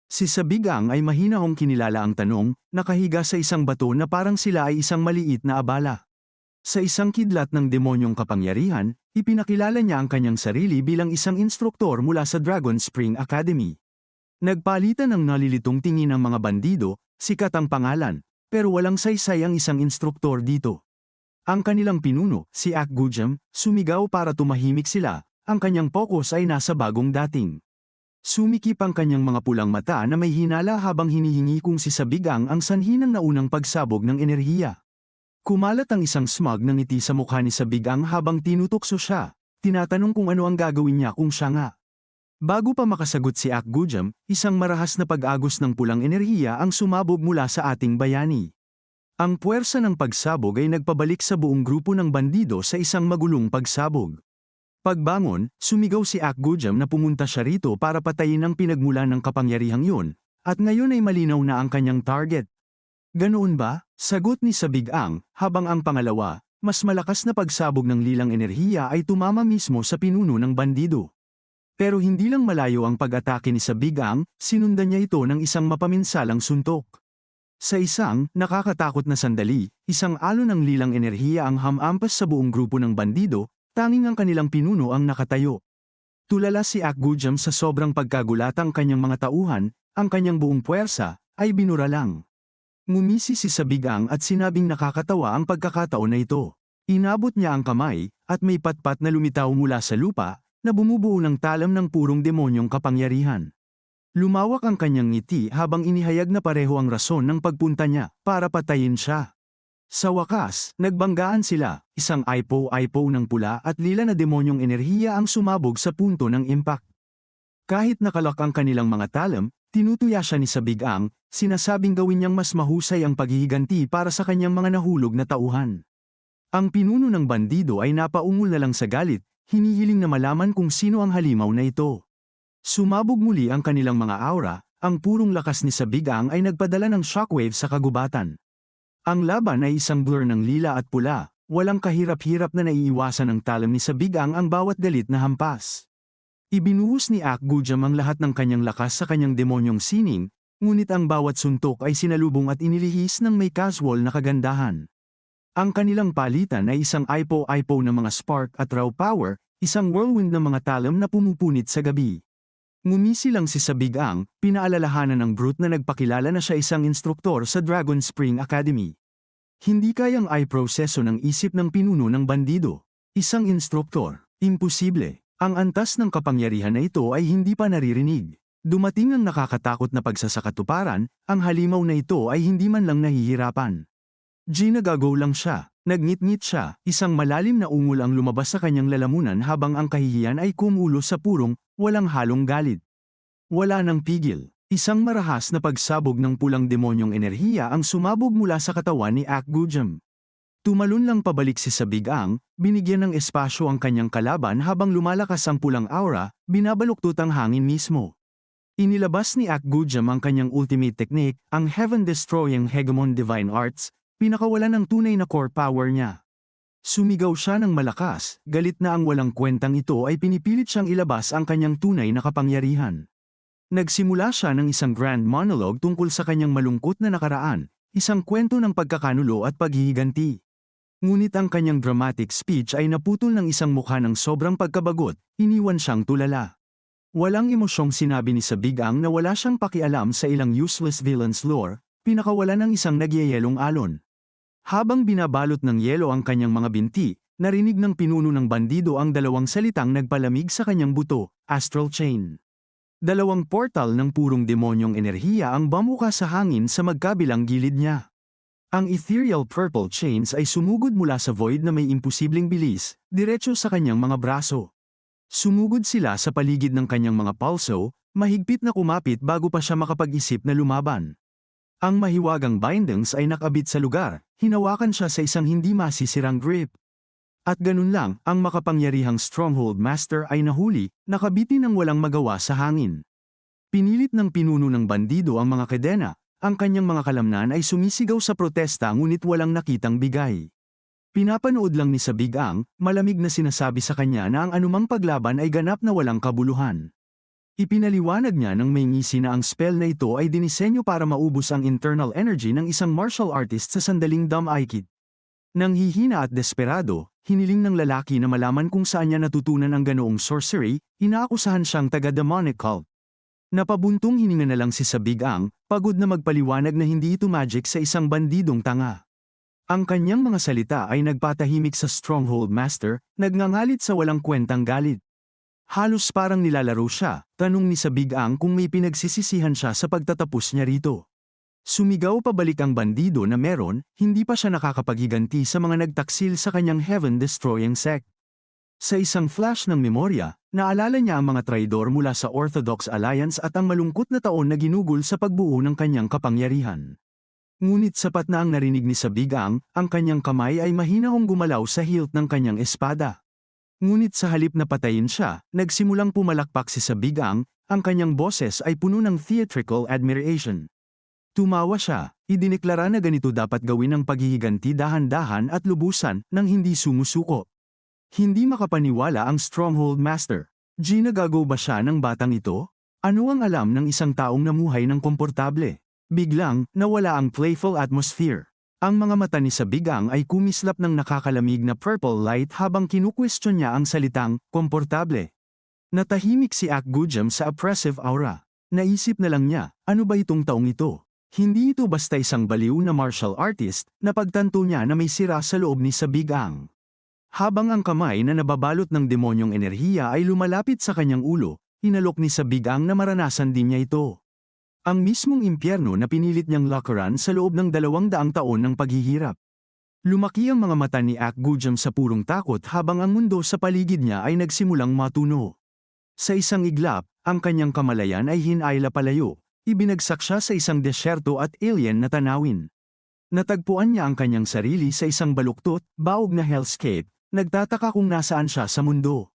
Si Sabigang ay mahinahong kinilala ang tanong, nakahiga sa isang bato na parang sila ay isang maliit na abala. Sa isang kidlat ng demonyong kapangyarihan, ipinakilala niya ang kanyang sarili bilang isang instruktor mula sa Dragon Spring Academy. Nagpalitan ng nalilitong tingin ng mga bandido, sikat ang pangalan, pero walang saysay ang isang instruktor dito. Ang kanilang pinuno, si Akgujam, sumigaw para tumahimik sila, ang kanyang focus ay nasa bagong dating. Sumikip ang kanyang mga pulang mata na may hinala habang hinihingi kung si Sabigang ang sanhi ng naunang pagsabog ng enerhiya. Kumalat ang isang smug na ngiti sa mukha ni Sabigang habang tinutokso siya, tinatanong kung ano ang gagawin niya kung siya nga. Bago pa makasagot si Akgujam, isang marahas na pag-agos ng pulang enerhiya ang sumabog mula sa ating bayani. Ang puwersa ng pagsabog ay nagpabalik sa buong grupo ng bandido sa isang magulong pagsabog. Pagbangon, sumigaw si Akgujam na pumunta siya rito para patayin ang pinagmulan ng kapangyarihang yun, at ngayon ay malinaw na ang kanyang target. Ganoon ba? Sagot ni Sabigang, habang ang pangalawa, mas malakas na pagsabog ng lilang enerhiya ay tumama mismo sa pinuno ng bandido. Pero hindi lang malayo ang pag-atake ni Sabigang, sinundan niya ito ng isang mapaminsalang suntok. Sa isang nakakatakot na sandali, isang alon ng lilang enerhiya ang hamampas sa buong grupo ng bandido, tanging ang kanilang pinuno ang nakatayo. Tulala si Akgujam sa sobrang pagkagulatang kanyang mga tauhan, ang kanyang buong puwersa ay binura lang. Ngumisi si Sabigang at sinabing nakakatawa ang pagkakataon na ito. Inabot niya ang kamay, at may patpat na lumitaw mula sa lupa, na bumubuo ng talam ng purong demonyong kapangyarihan. Lumawak ang kanyang ngiti habang inihayag na pareho ang rason ng pagpunta niya, para patayin siya. Sa wakas, nagbanggaan sila, isang aipo-aipo ng pula at lila na demonyong enerhiya ang sumabog sa punto ng impact. Kahit nakalak ang kanilang mga talam, tinutuya siya ni Sabigang, sinasabing gawin niyang mas mahusay ang paghihiganti para sa kanyang mga nahulog na tauhan. Ang pinuno ng bandido ay napaungol na lang sa galit, hinihiling na malaman kung sino ang halimaw na ito. Sumabog muli ang kanilang mga aura, ang purong lakas ni Sabigang ay nagpadala ng shockwave sa kagubatan. Ang laban ay isang blur ng lila at pula, walang kahirap-hirap na naiiwasan ng talam ni Sabigang ang bawat galit na hampas. Ibinuhos ni Akgujam ang lahat ng kanyang lakas sa kanyang demonyong sining, ngunit ang bawat suntok ay sinalubong at inilihis ng may casual na kagandahan. Ang kanilang palitan ay isang aipo-aipo ng mga spark at raw power, isang whirlwind ng mga talam na pumupunit sa gabi. Ngumisi lang si Sabigang, pinaalalahanan ng brute na nagpakilala na siya isang instruktor sa Dragon Spring Academy. Hindi kayang proseso ng isip ng pinuno ng bandido. Isang instruktor, imposible. Ang antas ng kapangyarihan na ito ay hindi pa naririnig. Dumating ang nakakatakot na pagsasakatuparan, ang halimaw na ito ay hindi man lang nahihirapan. Ginagago lang siya, nagngit-ngit siya, isang malalim na ungol ang lumabas sa kanyang lalamunan habang ang kahihiyan ay kumulo sa purong, walang halong galit. Wala nang pigil, isang marahas na pagsabog ng pulang demonyong enerhiya ang sumabog mula sa katawan ni Akgujam. Tumalon lang pabalik si Sabigang, binigyan ng espasyo ang kanyang kalaban habang lumalakas ang pulang aura, binabaluktot ang hangin mismo. Inilabas ni Akgujam ang kanyang ultimate technique, ang Heaven-Destroying Hegemon Divine Arts, pinakawalan ng tunay na core power niya. Sumigaw siya ng malakas, galit na ang walang kwentang ito ay pinipilit siyang ilabas ang kanyang tunay na kapangyarihan. Nagsimula siya ng isang grand monologue tungkol sa kanyang malungkot na nakaraan, isang kwento ng pagkakanulo at paghihiganti. Ngunit ang kanyang dramatic speech ay naputol ng isang mukha ng sobrang pagkabagot, iniwan siyang tulala. Walang emosyong sinabi ni Sabigang na wala siyang pakialam sa ilang useless villain's lore, pinakawalan ng isang nagyayelong alon. Habang binabalot ng yelo ang kanyang mga binti, narinig ng pinuno ng bandido ang dalawang salitang nagpalamig sa kanyang buto, astral chain. Dalawang portal ng purong demonyong enerhiya ang bamuka sa hangin sa magkabilang gilid niya. Ang ethereal purple chains ay sumugod mula sa void na may imposibleng bilis, diretso sa kanyang mga braso. Sumugod sila sa paligid ng kanyang mga pulso, mahigpit na kumapit bago pa siya makapag-isip na lumaban. Ang mahiwagang bindings ay nakabit sa lugar, hinawakan siya sa isang hindi masisirang grip. At ganun lang, ang makapangyarihang Stronghold Master ay nahuli, nakabitin ng walang magawa sa hangin. Pinilit ng pinuno ng bandido ang mga kadena, ang kanyang mga kalamnan ay sumisigaw sa protesta ngunit walang nakitang bigay. Pinapanood lang ni Sabigang, malamig na sinasabi sa kanya na ang anumang paglaban ay ganap na walang kabuluhan. Ipinaliwanag niya ng may ngisi na ang spell na ito ay dinisenyo para maubos ang internal energy ng isang martial artist sa sandaling dumb-eyed. Nang hihina at desperado, hiniling ng lalaki na malaman kung saan niya natutunan ang ganoong sorcery, inaakusahan siyang taga-demonic cult. Napabuntong hininga na lang si Sabigang, pagod na magpaliwanag na hindi ito magic sa isang bandidong tanga. Ang kanyang mga salita ay nagpatahimik sa Stronghold Master, nagngangalit sa walang kwentang galit. Halos parang nilalaro siya, tanong ni Sabigang kung may pinagsisisihan siya sa pagtatapos niya rito. Sumigaw pabalik ang bandido na meron, hindi pa siya nakakapaghiganti sa mga nagtaksil sa kanyang heaven-destroying sect. Sa isang flash ng memorya, naalala niya ang mga traidor mula sa Orthodox Alliance at ang malungkot na taon na ginugol sa pagbuo ng kanyang kapangyarihan. Ngunit sapat na ang narinig ni Sabigang, ang kanyang kamay ay mahinahong gumalaw sa hilt ng kanyang espada. Ngunit sa halip na patayin siya, nagsimulang pumalakpak si Sabigang, ang kanyang boses ay puno ng theatrical admiration. Tumawa siya, idineklara na ganito dapat gawin ang paghihiganti dahan-dahan at lubusan nang hindi sumusuko. Hindi makapaniwala ang Stronghold Master. Ginagago ba siya ng batang ito? Ano ang alam ng isang taong namuhay ng komportable? Biglang, nawala ang playful atmosphere. Ang mga mata ni Sabigang ay kumislap ng nakakalamig na purple light habang kinukwestiyon niya ang salitang, komportable. Natahimik si Akgujam sa oppressive aura. Naisip na lang niya, ano ba itong taong ito? Hindi ito basta isang baliw na martial artist, napagtanto niya na may sira sa loob ni Sabigang. Habang ang kamay na nababalot ng demonyong enerhiya ay lumalapit sa kanyang ulo, inalok ni Sabigang na maranasan din niya ito. Ang mismong impyerno na pinilit niyang lakaran sa loob ng 200 taon ng paghihirap. Lumaki ang mga mata ni Akgujam sa purong takot habang ang mundo sa paligid niya ay nagsimulang matuno. Sa isang iglap, ang kanyang kamalayan ay hinayla palayo, ibinagsak siya sa isang desyerto at alien na tanawin. Natagpuan niya ang kanyang sarili sa isang baluktot, baog na hellscape. Nagtataka kung nasaan siya sa mundo.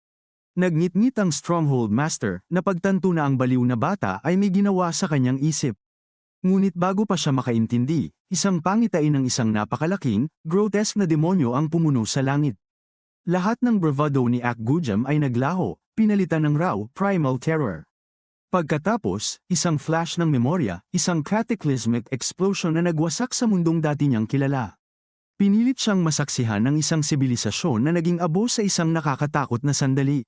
Nagngit-ngit ang Stronghold Master na pagtanto na ang baliw na bata ay may ginawa sa kanyang isip. Ngunit bago pa siya makaintindi, isang pangitain ng isang napakalaking, grotesque na demonyo ang pumuno sa langit. Lahat ng bravado ni Akgujam ay naglaho, pinalitan ng raw, primal terror. Pagkatapos, isang flash ng memorya, isang cataclysmic explosion na nagwasak sa mundong dati niyang kilala. Pinilit siyang masaksihan ng isang sibilisasyon na naging abo sa isang nakakatakot na sandali.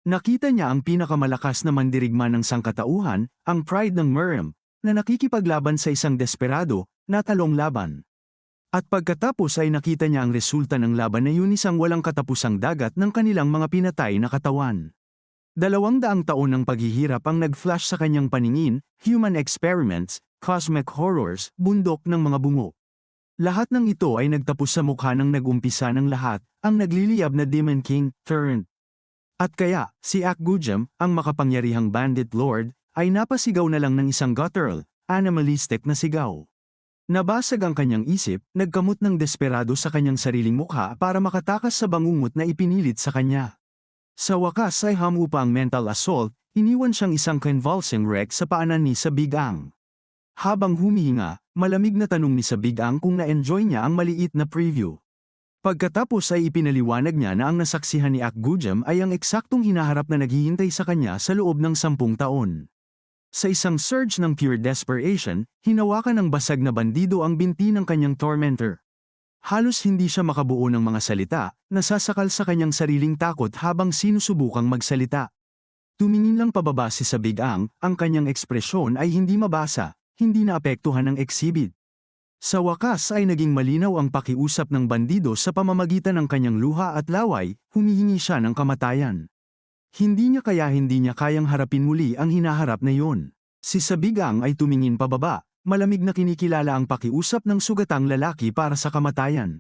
Nakita niya ang pinakamalakas na mandirigma ng sangkatauhan, ang pride ng Miriam, na nakikipaglaban sa isang desperado, na talong laban. At pagkatapos ay nakita niya ang resulta ng laban na yun, isang walang katapusang dagat ng kanilang mga pinatay na katawan. 200 taon ng paghihirap ang nag-flash sa kanyang paningin, human experiments, cosmic horrors, bundok ng mga bungo. Lahat ng ito ay nagtapos sa mukha ng nag-umpisa ng lahat, ang nagliliyab na Demon King, turned. At kaya, si Akgujam, ang makapangyarihang bandit lord, ay napasigaw na lang ng isang guttural, animalistic na sigaw. Nabasag ang kanyang isip, nagkamot ng desperado sa kanyang sariling mukha para makatakas sa bangungot na ipinilit sa kanya. Sa wakas ay hamupa ang mental assault, iniwan siyang isang convulsing wreck sa paanan ni Sabigang. Habang humihinga, malamig na tanong ni Sabigang kung na-enjoy niya ang maliit na preview. Pagkatapos ay ipinaliwanag niya na ang nasaksihan ni Akgujam ay ang eksaktong hinaharap na naghihintay sa kanya sa loob ng 10 taon. Sa isang surge ng pure desperation, hinawakan ng basag na bandido ang binti ng kanyang tormentor. Halos hindi siya makabuo ng mga salita, nasasakal sa kanyang sariling takot habang sinusubukang magsalita. Tumingin lang pababa si Sabigang, ang kanyang ekspresyon ay hindi mabasa. Hindi naapektuhan ng exhibit. Sa wakas ay naging malinaw ang pakiusap ng bandido sa pamamagitan ng kanyang luha at laway, humihingi siya ng kamatayan. Hindi niya kayang harapin muli ang hinaharap na iyon. Si Sabigang ay tumingin pababa, malamig na kinikilala ang pakiusap ng sugatang lalaki para sa kamatayan.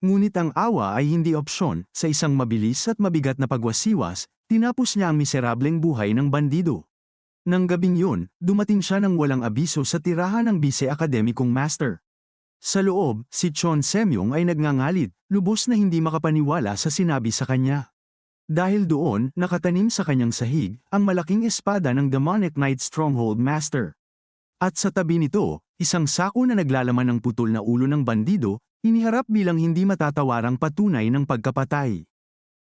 Ngunit ang awa ay hindi opsyon, sa isang mabilis at mabigat na pagwasiwas, tinapos niya ang miserableng buhay ng bandido. Nang gabing yun, dumating siya ng walang abiso sa tirahan ng bise-akademikong master. Sa loob, si Chon Semyong ay nagngangalit, lubos na hindi makapaniwala sa sinabi sa kanya. Dahil doon, nakatanim sa kanyang sahig, ang malaking espada ng Demonic Knight Stronghold Master. At sa tabi nito, isang sako na naglalaman ng putol na ulo ng bandido, iniharap bilang hindi matatawarang patunay ng pagkapatay.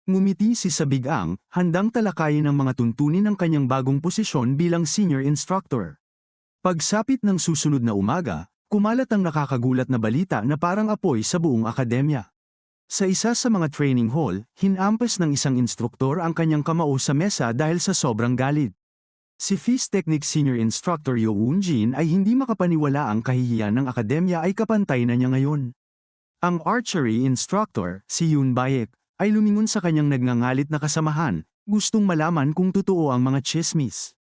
Ngumiti si Sabigang, handang talakayin ang mga tuntunin ng kanyang bagong posisyon bilang senior instructor. Pagsapit ng susunod na umaga, kumalat ang nakakagulat na balita na parang apoy sa buong akademya. Sa isa sa mga training hall, hinampas ng isang instruktor ang kanyang kamao sa mesa dahil sa sobrang galit. Si Fist Technique Senior Instructor Yo Woon-jin ay hindi makapaniwala ang kahihiyan ng akademya ay kapantay na niya ngayon. Ang archery instructor, si Yoon Baek, ay lumingon sa kanyang nagngangalit na kasamahan, gustong malaman kung totoo ang mga chismis.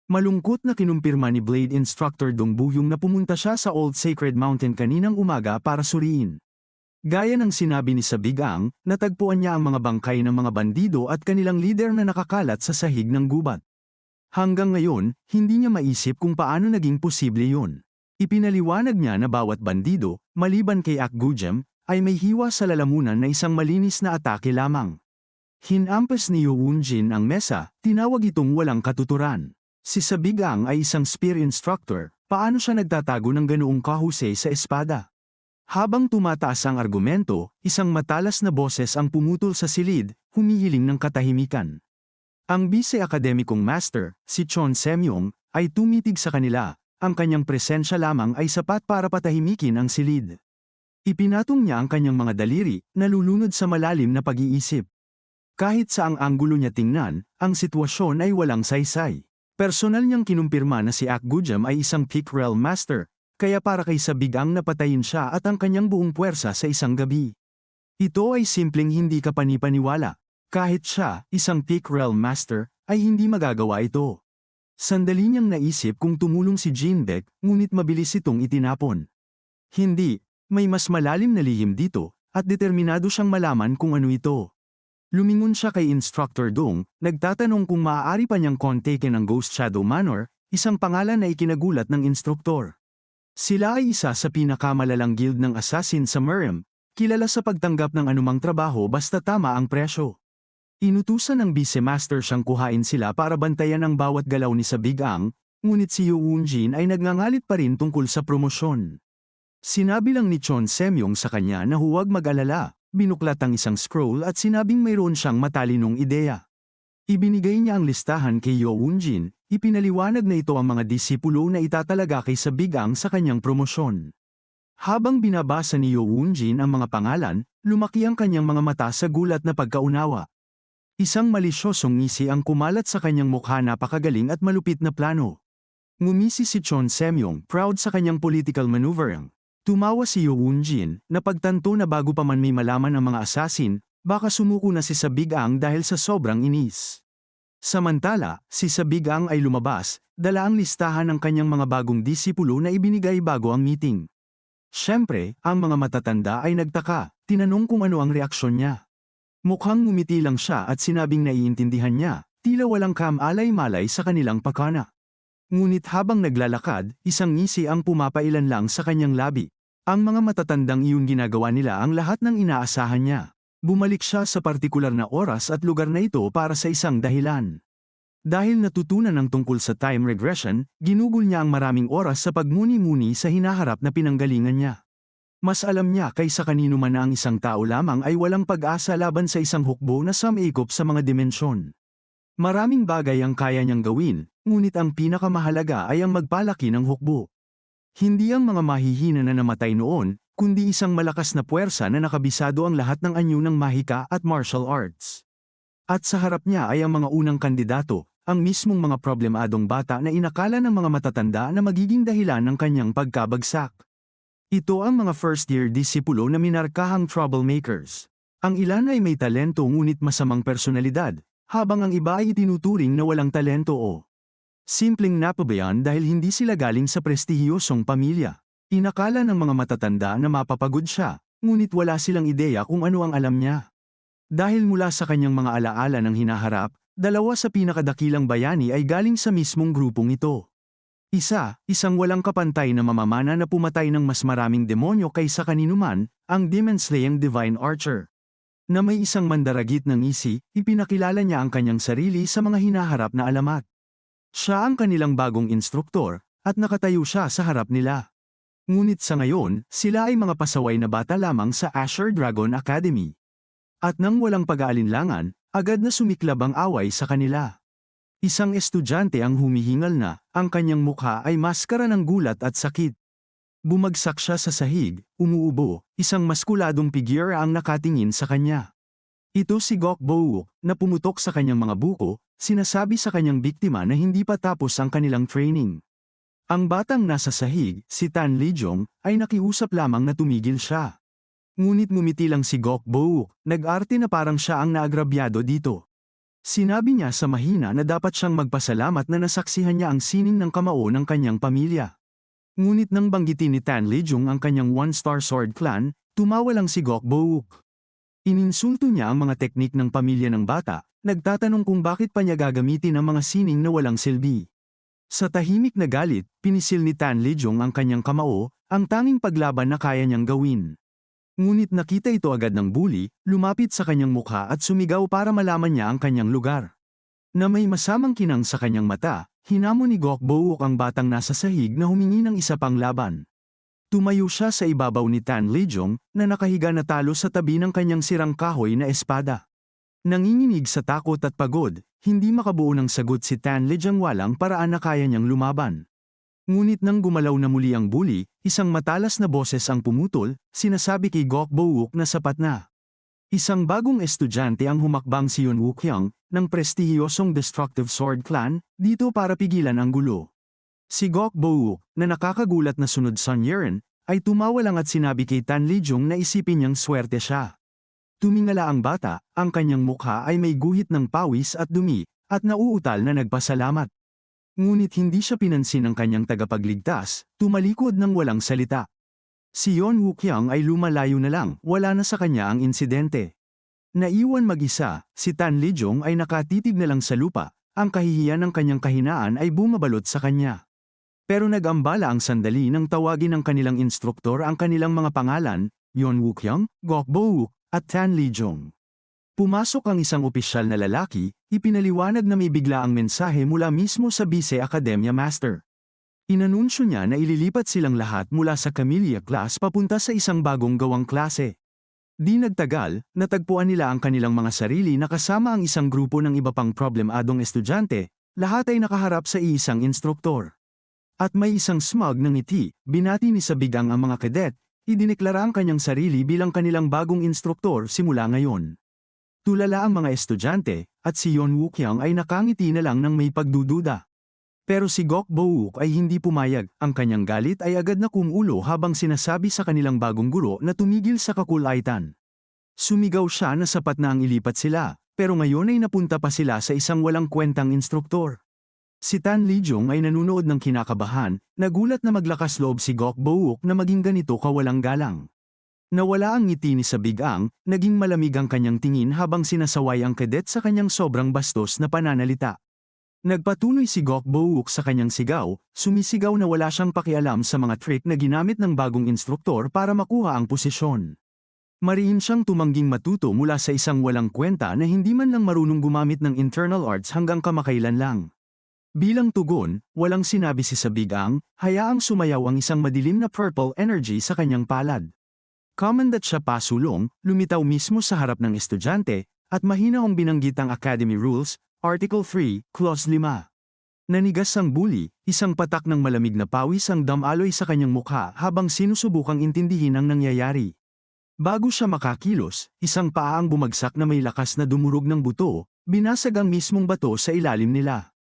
Malungkot na kinumpirma ni Blade Instructor Dong Buyong na pumunta siya sa Old Sacred Mountain kaninang umaga para suriin. Gaya ng sinabi ni Sabigang, natagpuan niya ang mga bangkay ng mga bandido at kanilang lider na nakakalat sa sahig ng gubat. Hanggang ngayon, hindi niya maisip kung paano naging posible yun. Ipinaliwanag niya na bawat bandido, maliban kay Akgujem, ay may hiwa sa lalamunan na isang malinis na atake lamang. Hinampas ni Yoonjin ang mesa, tinawag itong walang katuturan. Si Sabigang ay isang spear instructor, paano siya nagtatago ng ganoong kahusay sa espada? Habang tumataas ang argumento, isang matalas na boses ang pumutol sa silid, humihiling ng katahimikan. Ang bise-akademikong master, si Chon Semyong, ay tumitig sa kanila, ang kanyang presensya lamang ay sapat para patahimikin ang silid. Ipinatong niya ang kanyang mga daliri, nalulunod sa malalim na pag-iisip. Kahit sa ang anggulo niya tingnan, ang sitwasyon ay walang saysay. Personal niyang kinumpirma na si Akgujem ay isang Peak Realm Master, kaya para kay Sabigang napatayin siya at ang kanyang buong puwersa sa isang gabi. Ito ay simpleng hindi kapanipaniwala. Kahit siya, isang Peak Realm Master, ay hindi magagawa ito. Sandali niyang naisip kung tumulong si Jinbek, ngunit mabilis itong itinapon. Hindi, may mas malalim na lihim dito, at determinado siyang malaman kung ano ito. Lumingon siya kay Instructor Dong, nagtatanong kung maaari pa niyang kontakin ang Ghost Shadow Manor, isang pangalan na ikinagulat ng instruktor. Sila ay isa sa pinakamalalang guild ng assassin sa Miriam, kilala sa pagtanggap ng anumang trabaho basta tama ang presyo. Inutusan ng vice-master siyang kuhain sila para bantayan ang bawat galaw ni Sabigang, ngunit si Yoonjin ay nagngangalit pa rin tungkol sa promosyon. Sinabi lang ni Chon Semyong sa kanya na huwag mag-alala, binuklat ang isang scroll at sinabing mayroon siyang matalinong ideya. Ibinigay niya ang listahan kay Yoonjin, ipinaliwanag na ito ang mga disipulo na itatalaga kay Sabigang sa kanyang promosyon. Habang binabasa ni Yoonjin ang mga pangalan, lumaki ang kanyang mga mata sa gulat na pagkaunawa. Isang malisyosong ngisi ang kumalat sa kanyang mukha, napakagaling at malupit na plano. Ngumisi si Chon Semyong, proud sa kanyang political maneuvering. Tumawa si Yoonjin, na pagtanto na bago pa man may malaman ang mga assassin, baka sumuko na si Sabigang dahil sa sobrang inis. Samantala, si Sabigang ay lumabas, dala ang listahan ng kanyang mga bagong disipulo na ibinigay bago ang meeting. Siyempre, ang mga matatanda ay nagtaka, tinanong kung ano ang reaksyon niya. Mukhang ngumiti lang siya at sinabing naiintindihan niya, tila walang kamalay-malay sa kanilang pakana. Ngunit habang naglalakad, isang ngisi ang pumapailan lang sa kanyang labi. Ang mga matatandang iyon ginagawa nila ang lahat ng inaasahan niya. Bumalik siya sa partikular na oras at lugar na ito para sa isang dahilan. Dahil natutunan ng tungkol sa time regression, ginugol niya ang maraming oras sa pagmuni-muni sa hinaharap na pinanggalingan niya. Mas alam niya kaysa kanino man na ang isang tao lamang ay walang pag-asa laban sa isang hukbo na sumikop sa mga dimensyon. Maraming bagay ang kaya niyang gawin, ngunit ang pinakamahalaga ay ang magpalaki ng hukbo. Hindi ang mga mahihina na namatay noon, kundi isang malakas na puwersa na nakabisado ang lahat ng anyo ng mahika at martial arts. At sa harap niya ay ang mga unang kandidato, ang mismong mga problemadong bata na inakala ng mga matatanda na magiging dahilan ng kanyang pagkabagsak. Ito ang mga first-year disipulo na minarkahang troublemakers. Ang ilan ay may talento ngunit masamang personalidad, habang ang iba ay itinuturing na walang talento o simpleng napabayaan dahil hindi sila galing sa prestihiyosong pamilya. Inakala ng mga matatanda na mapapagod siya, ngunit wala silang ideya kung ano ang alam niya. Dahil mula sa kanyang mga alaala ng hinaharap, dalawa sa pinakadakilang bayani ay galing sa mismong grupong ito. Isang walang kapantay na mamamana na pumatay ng mas maraming demonyo kaysa kaninuman, ang demon-slaying Divine Archer. Na may isang mandaragit ng ngisi, ipinakilala niya ang kanyang sarili sa mga hinaharap na alamat. Siya ang kanilang bagong instruktor, at nakatayo siya sa harap nila. Ngunit sa ngayon, sila ay mga pasaway na bata lamang sa Asher Dragon Academy. At nang walang pag-aalinlangan, agad na sumiklab ang away sa kanila. Isang estudyante ang humihingal na, ang kanyang mukha ay maskara ng gulat at sakit. Bumagsak siya sa sahig, umuubo, isang maskuladong figure ang nakatingin sa kanya. Ito si Gokbo, na pumutok sa kanyang mga buko, sinasabi sa kanyang biktima na hindi pa tapos ang kanilang training. Ang batang nasa sahig, si Tan Lijong, ay nakiusap lamang na tumigil siya. Ngunit ngumiti lang si Gokbo, nag-arte na parang siya ang naagrabyado dito. Sinabi niya sa mahina na dapat siyang magpasalamat na nasaksihan niya ang sining ng kamao ng kanyang pamilya. Ngunit nang banggitin ni Tan Lijong ang kanyang one-star sword clan, Tumawa lang si Gok Bowook. Ininsulto niya ang mga teknik ng pamilya ng bata, nagtatanong kung bakit pa niya gagamitin ang mga sining na walang silbi. Sa tahimik na galit, pinisil ni Tan Lijong ang kanyang kamao, ang tanging paglaban na kaya niyang gawin. Ngunit nakita ito agad ng bully, lumapit sa kanyang mukha at sumigaw para malaman niya ang kanyang lugar. Na may masamang kinang sa kanyang mata, hinamon ni Gok Bowook ang batang nasa sahig na humingi ng isa pang laban. Tumayo siya sa ibabaw ni Tan Lijong na nakahiga na talo sa tabi ng kanyang sirang kahoy na espada. Nanginginig sa takot at pagod, hindi makabuo ng sagot si Tan Lijong walang paraan na kaya niyang lumaban. Ngunit nang gumalaw na muli ang bully, isang matalas na boses ang pumutol, sinasabi kay Gok Bowook na sapat na. Isang bagong estudyante ang humakbang si Yun Wookyung ng prestihiyosong Destructive Sword Clan dito para pigilan ang gulo. Si Gok Bowook, na nakakagulat na sunod Sun Yeren, ay tumawa lang at sinabi kay Tan Lijong na isipin niyang swerte siya. Tumingala ang bata, ang kanyang mukha ay may guhit ng pawis at dumi, at nauutal na nagpasalamat. Ngunit hindi siya pinansin ng kanyang tagapagligtas, tumalikod ng walang salita. Si Yeon Wookyung ay lumalayo na lang, wala na sa kanya ang insidente. Naiwan mag-isa, si Tan Lijong ay nakatitig na lang sa lupa, ang kahihiyan ng kanyang kahinaan ay bumabalot sa kanya. Pero nag-ambala ang sandali nang tawagin ng kanilang instruktor ang kanilang mga pangalan, Yeon Wookyung, Gok Bowook, at Tan Lijong. Pumasok ang isang opisyal na lalaki, ipinaliwanag na may biglaang mensahe mula mismo sa Vice Academia Master. Inanunsyo niya na ililipat silang lahat mula sa Camellia class papunta sa isang bagong gawang klase. Di nagtagal, natagpuan nila ang kanilang mga sarili na kasama ang isang grupo ng iba pang problemadong estudyante, lahat ay nakaharap sa iisang instruktor. At may isang smug ng ngiti, binati ni Sabigang ang mga kadet, idineklara ang kanyang sarili bilang kanilang bagong instruktor simula ngayon. Tulala ang mga estudyante, at si Yeon Wookyung ay nakangiti na lang ng may pagdududa. Pero si Gok Bowook ay hindi pumayag, ang kanyang galit ay agad na kumulo habang sinasabi sa kanilang bagong guro na tumigil sa kakulaitan. Sumigaw siya na sapat na ang ilipat sila, pero ngayon ay napunta pa sila sa isang walang kwentang instruktor. Si Tan Lijong ay nanunood ng kinakabahan, nagulat na maglakas loob si Gok Bowook na maging ganito kawalang galang. Nawala ang ngiti ni Sabigang, naging malamig ang kanyang tingin habang sinasaway ang kadet sa kanyang sobrang bastos na pananalita. Nagpatuloy si Gok Bowook sa kanyang sigaw, sumisigaw na wala siyang pakialam sa mga trick na ginamit ng bagong instruktor para makuha ang posisyon. Mariin siyang tumangging matuto mula sa isang walang kwenta na hindi man lang marunong gumamit ng internal arts hanggang kamakailan lang. Bilang tugon, walang sinabi si Sabigang, hayaang sumayaw ang isang madilim na purple energy sa kanyang palad. Commandant siya pasulong, lumitaw mismo sa harap ng estudyante, at mahinahong binanggit ang Academy Rules, Article 3, Clause 5. Nanigas ang bully, isang patak ng malamig na pawis ang damaloy sa kanyang mukha habang sinusubukang intindihin ang nangyayari. Bago siya makakilos, isang paa ang bumagsak na may lakas na dumurog ng buto, binasag ang mismong bato sa ilalim nila.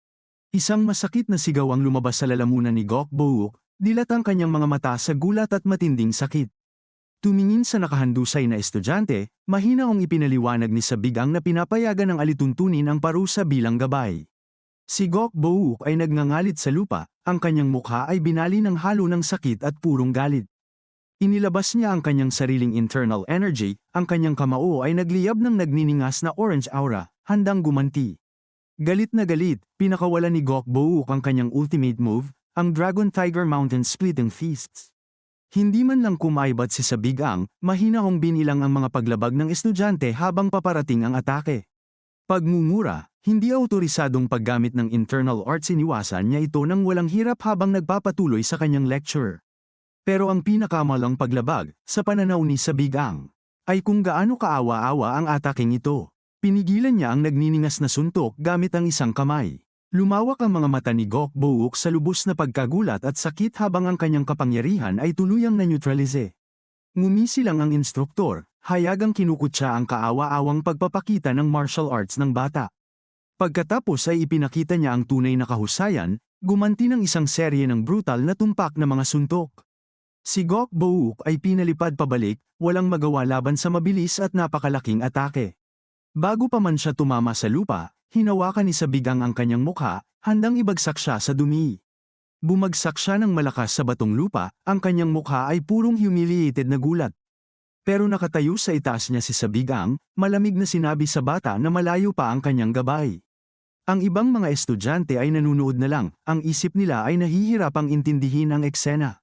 Isang masakit na sigaw ang lumabas sa lalamunan ni Gok Bowook, dilat ang kanyang mga mata sa gulat at matinding sakit. Tumingin sa nakahandusay na estudyante, mahinaong ipinaliwanag ni Sabigang na pinapayagan ng alituntunin ang parusa bilang gabay. Si Gok Bowook ay nagngangalit sa lupa, ang kanyang mukha ay binali ng halo ng sakit at purong galit. Inilabas niya ang kanyang sariling internal energy, ang kanyang kamao ay nagliyab ng nagniningas na orange aura, handang gumanti. Galit na galit, pinakawalan ni Gok Bowook ang kanyang ultimate move, ang Dragon Tiger Mountain Splitting Fists. Hindi man lang kumaibat si Sabigang, mahinahong binilang ang mga paglabag ng estudyante habang paparating ang atake. Pagmumura, hindi autorisadong paggamit ng internal arts, iniwasan niya ito nang walang hirap habang nagpapatuloy sa kanyang lecture. Pero ang pinakamalang paglabag, sa pananaw ni Sabigang, ay kung gaano kaawa-awa ang ataking ito. Pinigilan niya ang nagniningas na suntok gamit ang isang kamay. Lumawak ang mga mata ni Gok Bowook sa lubos na pagkagulat at sakit habang ang kanyang kapangyarihan ay tuluyang na-neutralize. Ngumisi lang ang instruktor, hayagang kinukutsa ang kaawa-awang pagpapakita ng martial arts ng bata. Pagkatapos ay ipinakita niya ang tunay na kahusayan, gumanti ng isang serye ng brutal na tumpak na mga suntok. Si Gok Bowook ay pinalipad pabalik, walang magawa laban sa mabilis at napakalaking atake. Bago pa man siya tumama sa lupa, hinawakan ni Sabigang ang kanyang mukha, handang ibagsak siya sa dumi. Bumagsak siya ng malakas sa batong lupa, ang kanyang mukha ay purong humiliated na gulat. Pero nakatayo sa itaas niya si Sabigang, malamig na sinabi sa bata na malayo pa ang kanyang gabay. Ang ibang mga estudyante ay nanunood na lang, ang isip nila ay nahihirapang intindihin ang eksena.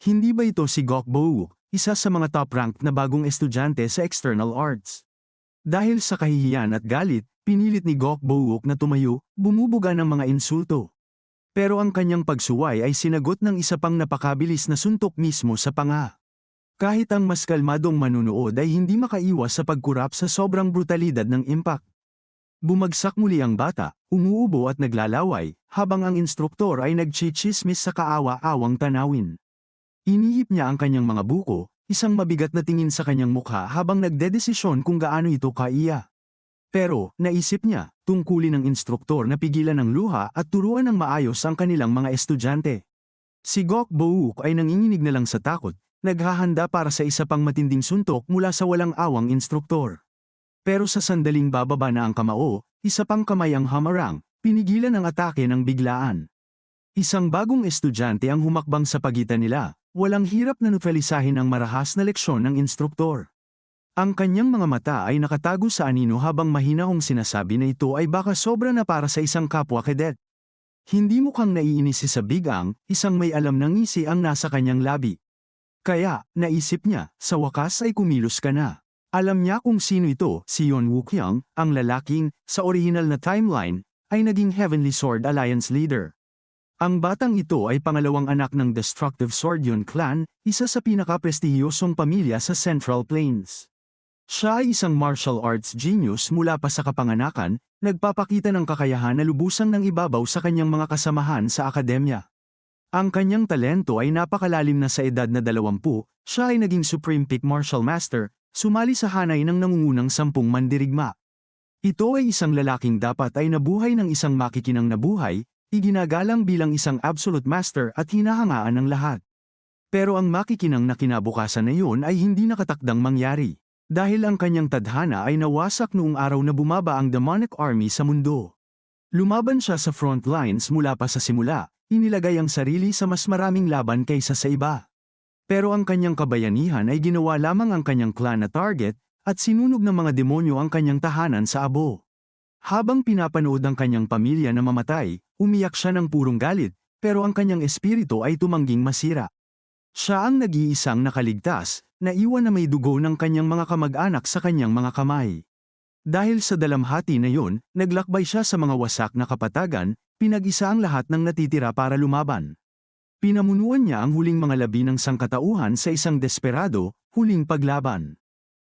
Hindi ba ito si Gokbo, isa sa mga top-ranked na bagong estudyante sa external arts? Dahil sa kahihiyan at galit, pinilit ni Gokbo na tumayo, bumubuga ng mga insulto. Pero ang kanyang pagsuway ay sinagot ng isa pang napakabilis na suntok mismo sa panga. Kahit ang mas kalmadong manunood ay hindi makaiwas sa pagkurap sa sobrang brutalidad ng impact. Bumagsak muli ang bata, umuubo at naglalaway, habang ang instruktor ay nagchichismis sa kaawa-awang tanawin. Inihip niya ang kanyang mga buko, isang mabigat na tingin sa kanyang mukha habang nagdedesisyon kung gaano ito kaiya. Pero, naisip niya, tungkulin ng instruktor na pigilan ang luha at turuan ng maayos ang kanilang mga estudyante. Si Gokbo ay nanginginig na lang sa takot, naghahanda para sa isa pang matinding suntok mula sa walang awang instruktor. Pero sa sandaling bababa na ang kamao, isa pang kamay ang hamarang, pinigilan ang atake ng biglaan. Isang bagong estudyante ang humakbang sa pagitan nila, walang hirap na neutralisahin ang marahas na leksyon ng instruktor. Ang kanyang mga mata ay nakatago sa anino habang mahinahong sinasabi na ito ay baka sobra na para sa isang kapwa cadet. Hindi mukhang naiinis si Sabigang, isang may alam ng ngisi ang nasa kanyang labi. Kaya, naisip niya, sa wakas ay kumilos ka na. Alam niya kung sino ito, si Yeon Wookyung, ang lalaking, sa original na timeline, ay naging Heavenly Sword Alliance leader. Ang batang ito ay pangalawang anak ng Destructive Sword Yeon clan, isa sa pinaka-prestihiyosong pamilya sa Central Plains. Siya ay isang martial arts genius mula pa sa kapanganakan, nagpapakita ng kakayahan na lubusang nang ibabaw sa kanyang mga kasamahan sa akademya. Ang kanyang talento ay napakalalim na sa edad na 20, siya ay naging Supreme Peak Martial Master, sumali sa hanay ng nangungunang 10 mandirigma. Ito ay isang lalaking dapat ay nabuhay ng isang makikinang na buhay, iginagalang bilang isang Absolute Master at hinahangaan ng lahat. Pero ang makikinang na kinabukasan na yun ay hindi nakatakdang mangyari, dahil ang kanyang tadhana ay nawasak noong araw na bumaba ang demonic army sa mundo. Lumaban siya sa front lines mula pa sa simula, inilagay ang sarili sa mas maraming laban kaysa sa iba. Pero ang kanyang kabayanihan ay ginawa lamang ang kanyang clan na target, at sinunog ng mga demonyo ang kanyang tahanan sa abo. Habang pinapanood ang kanyang pamilya na mamatay, umiyak siya ng purong galit, pero ang kanyang espiritu ay tumangging masira. Siya ang nag-iisang nakaligtas, naiwan na may dugo ng kanyang mga kamag-anak sa kanyang mga kamay. Dahil sa dalamhati na yun, naglakbay siya sa mga wasak na kapatagan, pinag-isa ang lahat ng natitira para lumaban. Pinamunuan niya ang huling mga labi ng sangkatauhan sa isang desperado, huling paglaban.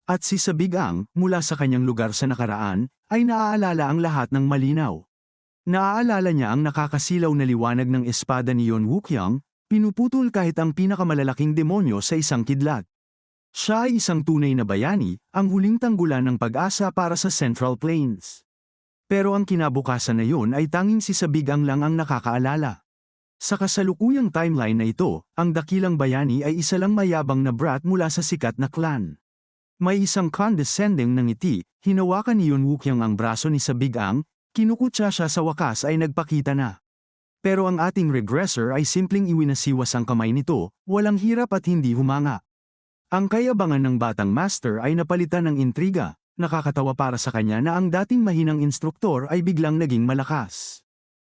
At si Sabigang, mula sa kanyang lugar sa nakaraan, ay naaalala ang lahat ng malinaw. Naaalala niya ang nakakasilaw na liwanag ng espada ni Yeon Wookyung, pinuputol kahit ang pinakamalalaking demonyo sa isang kidlat. Siya ay isang tunay na bayani, ang huling tanggulan ng pag-asa para sa Central Plains. Pero ang kinabukasan na yun ay tanging si Sabigang lang ang nakakaalala. Sa kasalukuyang timeline na ito, ang dakilang bayani ay isa lang mayabang na brat mula sa sikat na clan. May isang condescending na ngiti, hinawakan ni Yeon Wookyung ang braso ni Sabigang, kinukutya siya sa wakas ay nagpakita na. Pero ang ating regressor ay simpleng iwinasiwas ang kamay nito, walang hirap at hindi humanga. Ang kayabangan ng batang master ay napalitan ng intriga, nakakatawa para sa kanya na ang dating mahinang instruktor ay biglang naging malakas.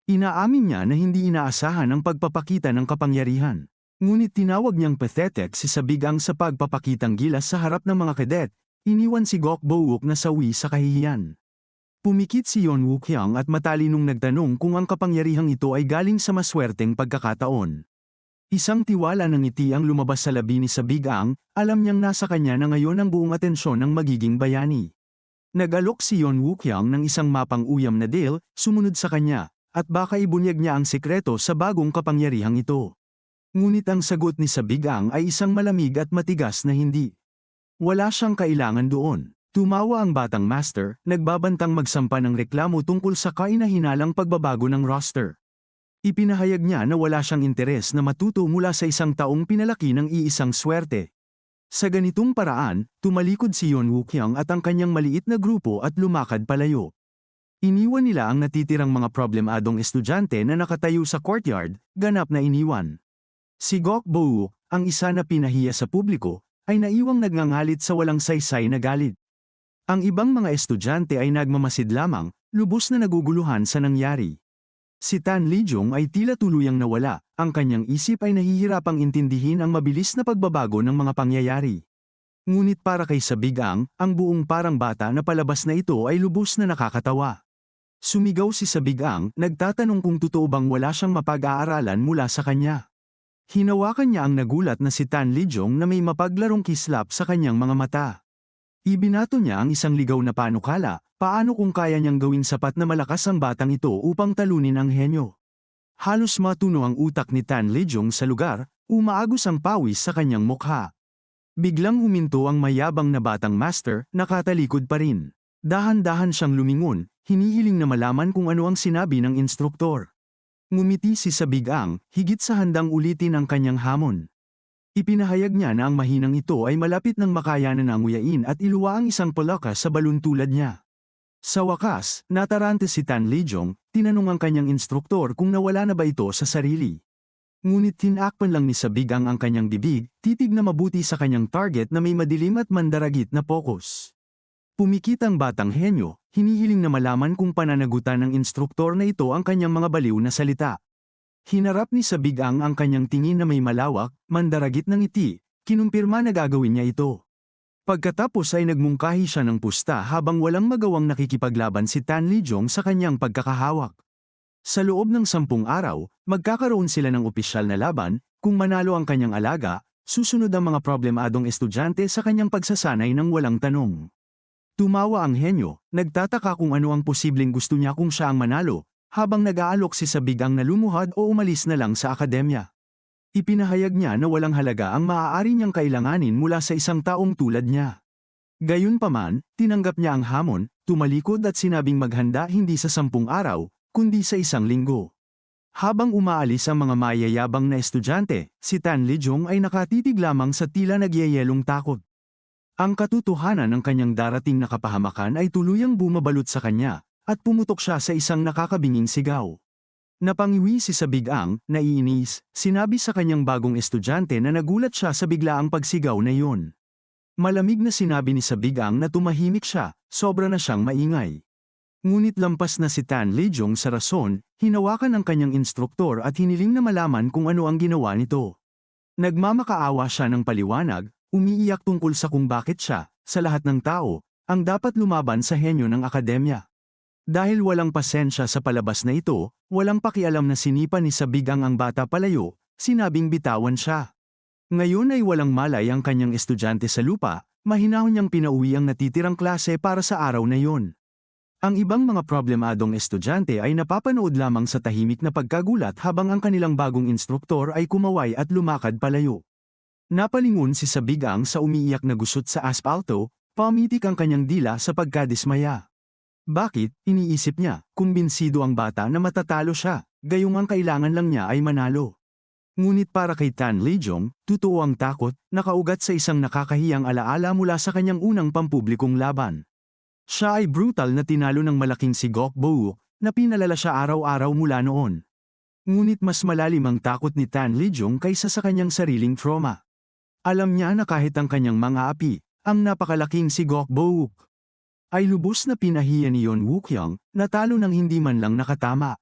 Inaamin niya na hindi inaasahan ang pagpapakita ng kapangyarihan. Ngunit tinawag niyang pathetic si Sabigang sa pagpapakitang gilas sa harap ng mga kadet, iniwan si Gokbo na sawi sa kahihiyan. Pumikit si Yeon Wookyung at matalinong nagtanong kung ang kapangyarihang ito ay galing sa maswerteng pagkakataon. Isang tiwala ng ngiti ang lumabas sa labi ni Sabigang, alam niyang nasa kanya na ngayon ang buong atensyon ng magiging bayani. Nag-alok si Yeon Wookyung ng isang mapang uyam na deal, sumunod sa kanya, at baka ibunyag niya ang sekreto sa bagong kapangyarihang ito. Ngunit ang sagot ni Sabigang ay isang malamig at matigas na hindi. Wala siyang kailangan doon. Tumawa ang batang master, nagbabantang magsampa ng reklamo tungkol sa kainahinalang pagbabago ng roster. Ipinahayag niya na wala siyang interes na matuto mula sa isang taong pinalaki ng iisang swerte. Sa ganitong paraan, tumalikod si Yeon Wookyung at ang kanyang maliit na grupo at lumakad palayo. Iniwan nila ang natitirang mga problemadong estudyante na nakatayo sa courtyard, ganap na iniwan. Si Gokbo, ang isa na pinahiya sa publiko, ay naiwang nagngangalit sa walang saysay na galit. Ang ibang mga estudyante ay nagmamasid lamang, lubos na naguguluhan sa nangyari. Si Tan Lijong ay tila tuluyang nawala, ang kanyang isip ay nahihirapang intindihin ang mabilis na pagbabago ng mga pangyayari. Ngunit para kay Sabigang, ang buong parang bata na palabas na ito ay lubos na nakakatawa. Sumigaw si Sabigang, nagtatanong kung totoo bang wala siyang mapag-aaralan mula sa kanya. Hinawakan niya ang nagulat na si Tan Lijong na may mapaglarong kislap sa kanyang mga mata. Ibinato niya ang isang ligaw na panukala, paano kung kaya niyang gawing sapat na malakas ang batang ito upang talunin ang henyo. Halos matuno ang utak ni Tan Lijong sa lugar, umaagos ang pawis sa kanyang mukha. Biglang huminto ang mayabang na batang master, nakatalikod pa rin. Dahan-dahan siyang lumingon, hinihiling na malaman kung ano ang sinabi ng instruktor. Ngumiti si Sabigang, higit sa handang ulitin ang kanyang hamon. Ipinahayag niya na ang mahinang ito ay malapit ng makayanan na nguyain at iluwa ang isang palaka sa balon tulad niya. Sa wakas, natarante si Tan Lijong, tinanong ang kanyang instruktor kung nawala na ba ito sa sarili. Ngunit tinakpan lang ni Sabigang ang kanyang bibig, titig na mabuti sa kanyang target na may madilim at mandaragit na pokus. Pumikit ang batang henyo, hinihiling na malaman kung pananagutan ng instruktor na ito ang kanyang mga baliw na salita. Hinarap ni Sabigang ang kanyang tingin na may malawak, mandaragit ng ngiti, kinumpirma na gagawin niya ito. Pagkatapos ay nagmungkahi siya ng pusta habang walang magawang nakikipaglaban si Tan Lijong sa kanyang pagkakahawak. Sa loob ng 10 araw, magkakaroon sila ng opisyal na laban, kung manalo ang kanyang alaga, susunod ang mga problemadong estudyante sa kanyang pagsasanay ng walang tanong. Tumawa ang henyo, nagtataka kung ano ang posibleng gusto niya kung siya ang manalo, habang nag-aalok si Sabigang na lumuhad o umalis na lang sa akademya. Ipinahayag niya na walang halaga ang maaari niyang kailanganin mula sa isang taong tulad niya. Gayunpaman, tinanggap niya ang hamon, tumalikod at sinabing maghanda hindi sa 10 araw, kundi sa 1 linggo. Habang umaalis ang mga mayayabang na estudyante, si Tan Lijong ay nakatitig lamang sa tila nagyayelong takot. Ang katotohanan ng kanyang darating na kapahamakan ay tuluyang bumabalot sa kanya, at pumutok siya sa isang nakakabinging sigaw. Napangiwi si Sabigang, naiinis, sinabi sa kanyang bagong estudyante na nagulat siya sa biglaang pagsigaw na iyon. Malamig na sinabi ni Sabigang na tumahimik siya, sobra na siyang maingay. Ngunit lampas na si Tan Lijong sa rason, hinawakan ang kanyang instruktor at hiniling na malaman kung ano ang ginawa nito. Nagmamakaawa siya ng paliwanag, umiiyak tungkol sa kung bakit siya, sa lahat ng tao, ang dapat lumaban sa henyo ng akademya. Dahil walang pasensya sa palabas na ito, walang pakialam na sinipa ni Sabigang ang bata palayo, sinabing bitawan siya. Ngayon ay walang malay ang kanyang estudyante sa lupa, mahinahon niyang pinauwi ang natitirang klase para sa araw na iyon. Ang ibang mga problemadong estudyante ay napapanood lamang sa tahimik na pagkagulat habang ang kanilang bagong instruktor ay kumaway at lumakad palayo. Napalingon si Sabigang sa umiiyak na gusot sa aspalto, pamitik ang kanyang dila sa pagkadismaya. Bakit, iniisip niya, kumbinsido ang bata na matatalo siya, gayong ang kailangan lang niya ay manalo. Ngunit para kay Tan Lijong, totoo ang takot, nakaugat sa isang nakakahiyang alaala mula sa kanyang unang pampublikong laban. Siya ay brutal na tinalo ng malaking si Gok Bouk, na pinalala siya araw-araw mula noon. Ngunit mas malalim ang takot ni Tan Lijong kaysa sa kanyang sariling trauma. Alam niya na kahit ang kanyang mga api, ang napakalaking si Gok Bouk, ay lubos na pinahiya ni Yeon Wookyung, natalo ng hindi man lang nakatama.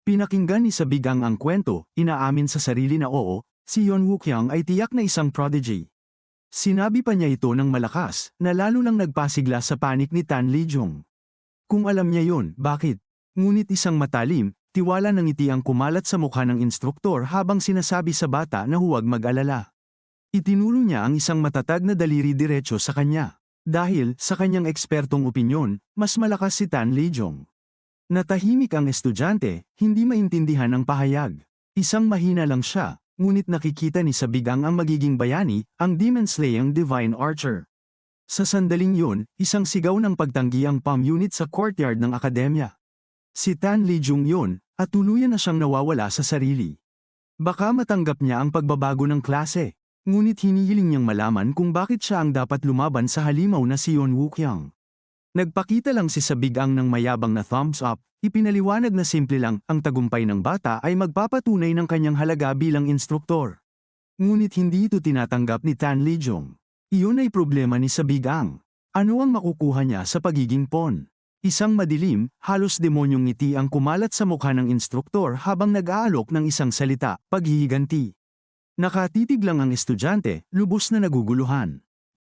Pinakinggan ni Sabigang ang kwento, inaamin sa sarili na oo, si Yeon Wookyung ay tiyak na isang prodigy. Sinabi pa niya ito ng malakas, na lalo lang nagpasigla sa panik ni Tan Lijong. Kung alam niya yon, bakit? Ngunit isang matalim, tiwala ng ngiti ang kumalat sa mukha ng instruktor habang sinasabi sa bata na huwag mag-alala. Itinuro niya ang isang matatag na daliri diretso sa kanya. Dahil, sa kanyang ekspertong opinyon, mas malakas si Tan Lijong. Natahimik ang estudyante, hindi maintindihan ang pahayag. Isang mahina lang siya, ngunit nakikita ni Sabigang ang magiging bayani, ang demon-slaying divine archer. Sa sandaling yun, isang sigaw ng pagtanggi ang palm unit sa courtyard ng akademya. Si Tan Lijong yun, at tuluyan na siyang nawawala sa sarili. Baka matanggap niya ang pagbabago ng klase. Ngunit hinihiling niyang malaman kung bakit siya ang dapat lumaban sa halimaw na si Yeon Wookyung. Nagpakita lang si Sabigang ng mayabang na thumbs up, ipinaliwanag na simple lang, ang tagumpay ng bata ay magpapatunay ng kanyang halaga bilang instruktor. Ngunit hindi ito tinatanggap ni Tan Lijong. Iyon ay problema ni Sabigang. Ano ang makukuha niya sa pagiging pawn? Isang madilim, halos demonyong ngiti ang kumalat sa mukha ng instruktor habang nag-aalok ng isang salita, paghihiganti. Nakatitig lang ang estudyante, lubos na naguguluhan.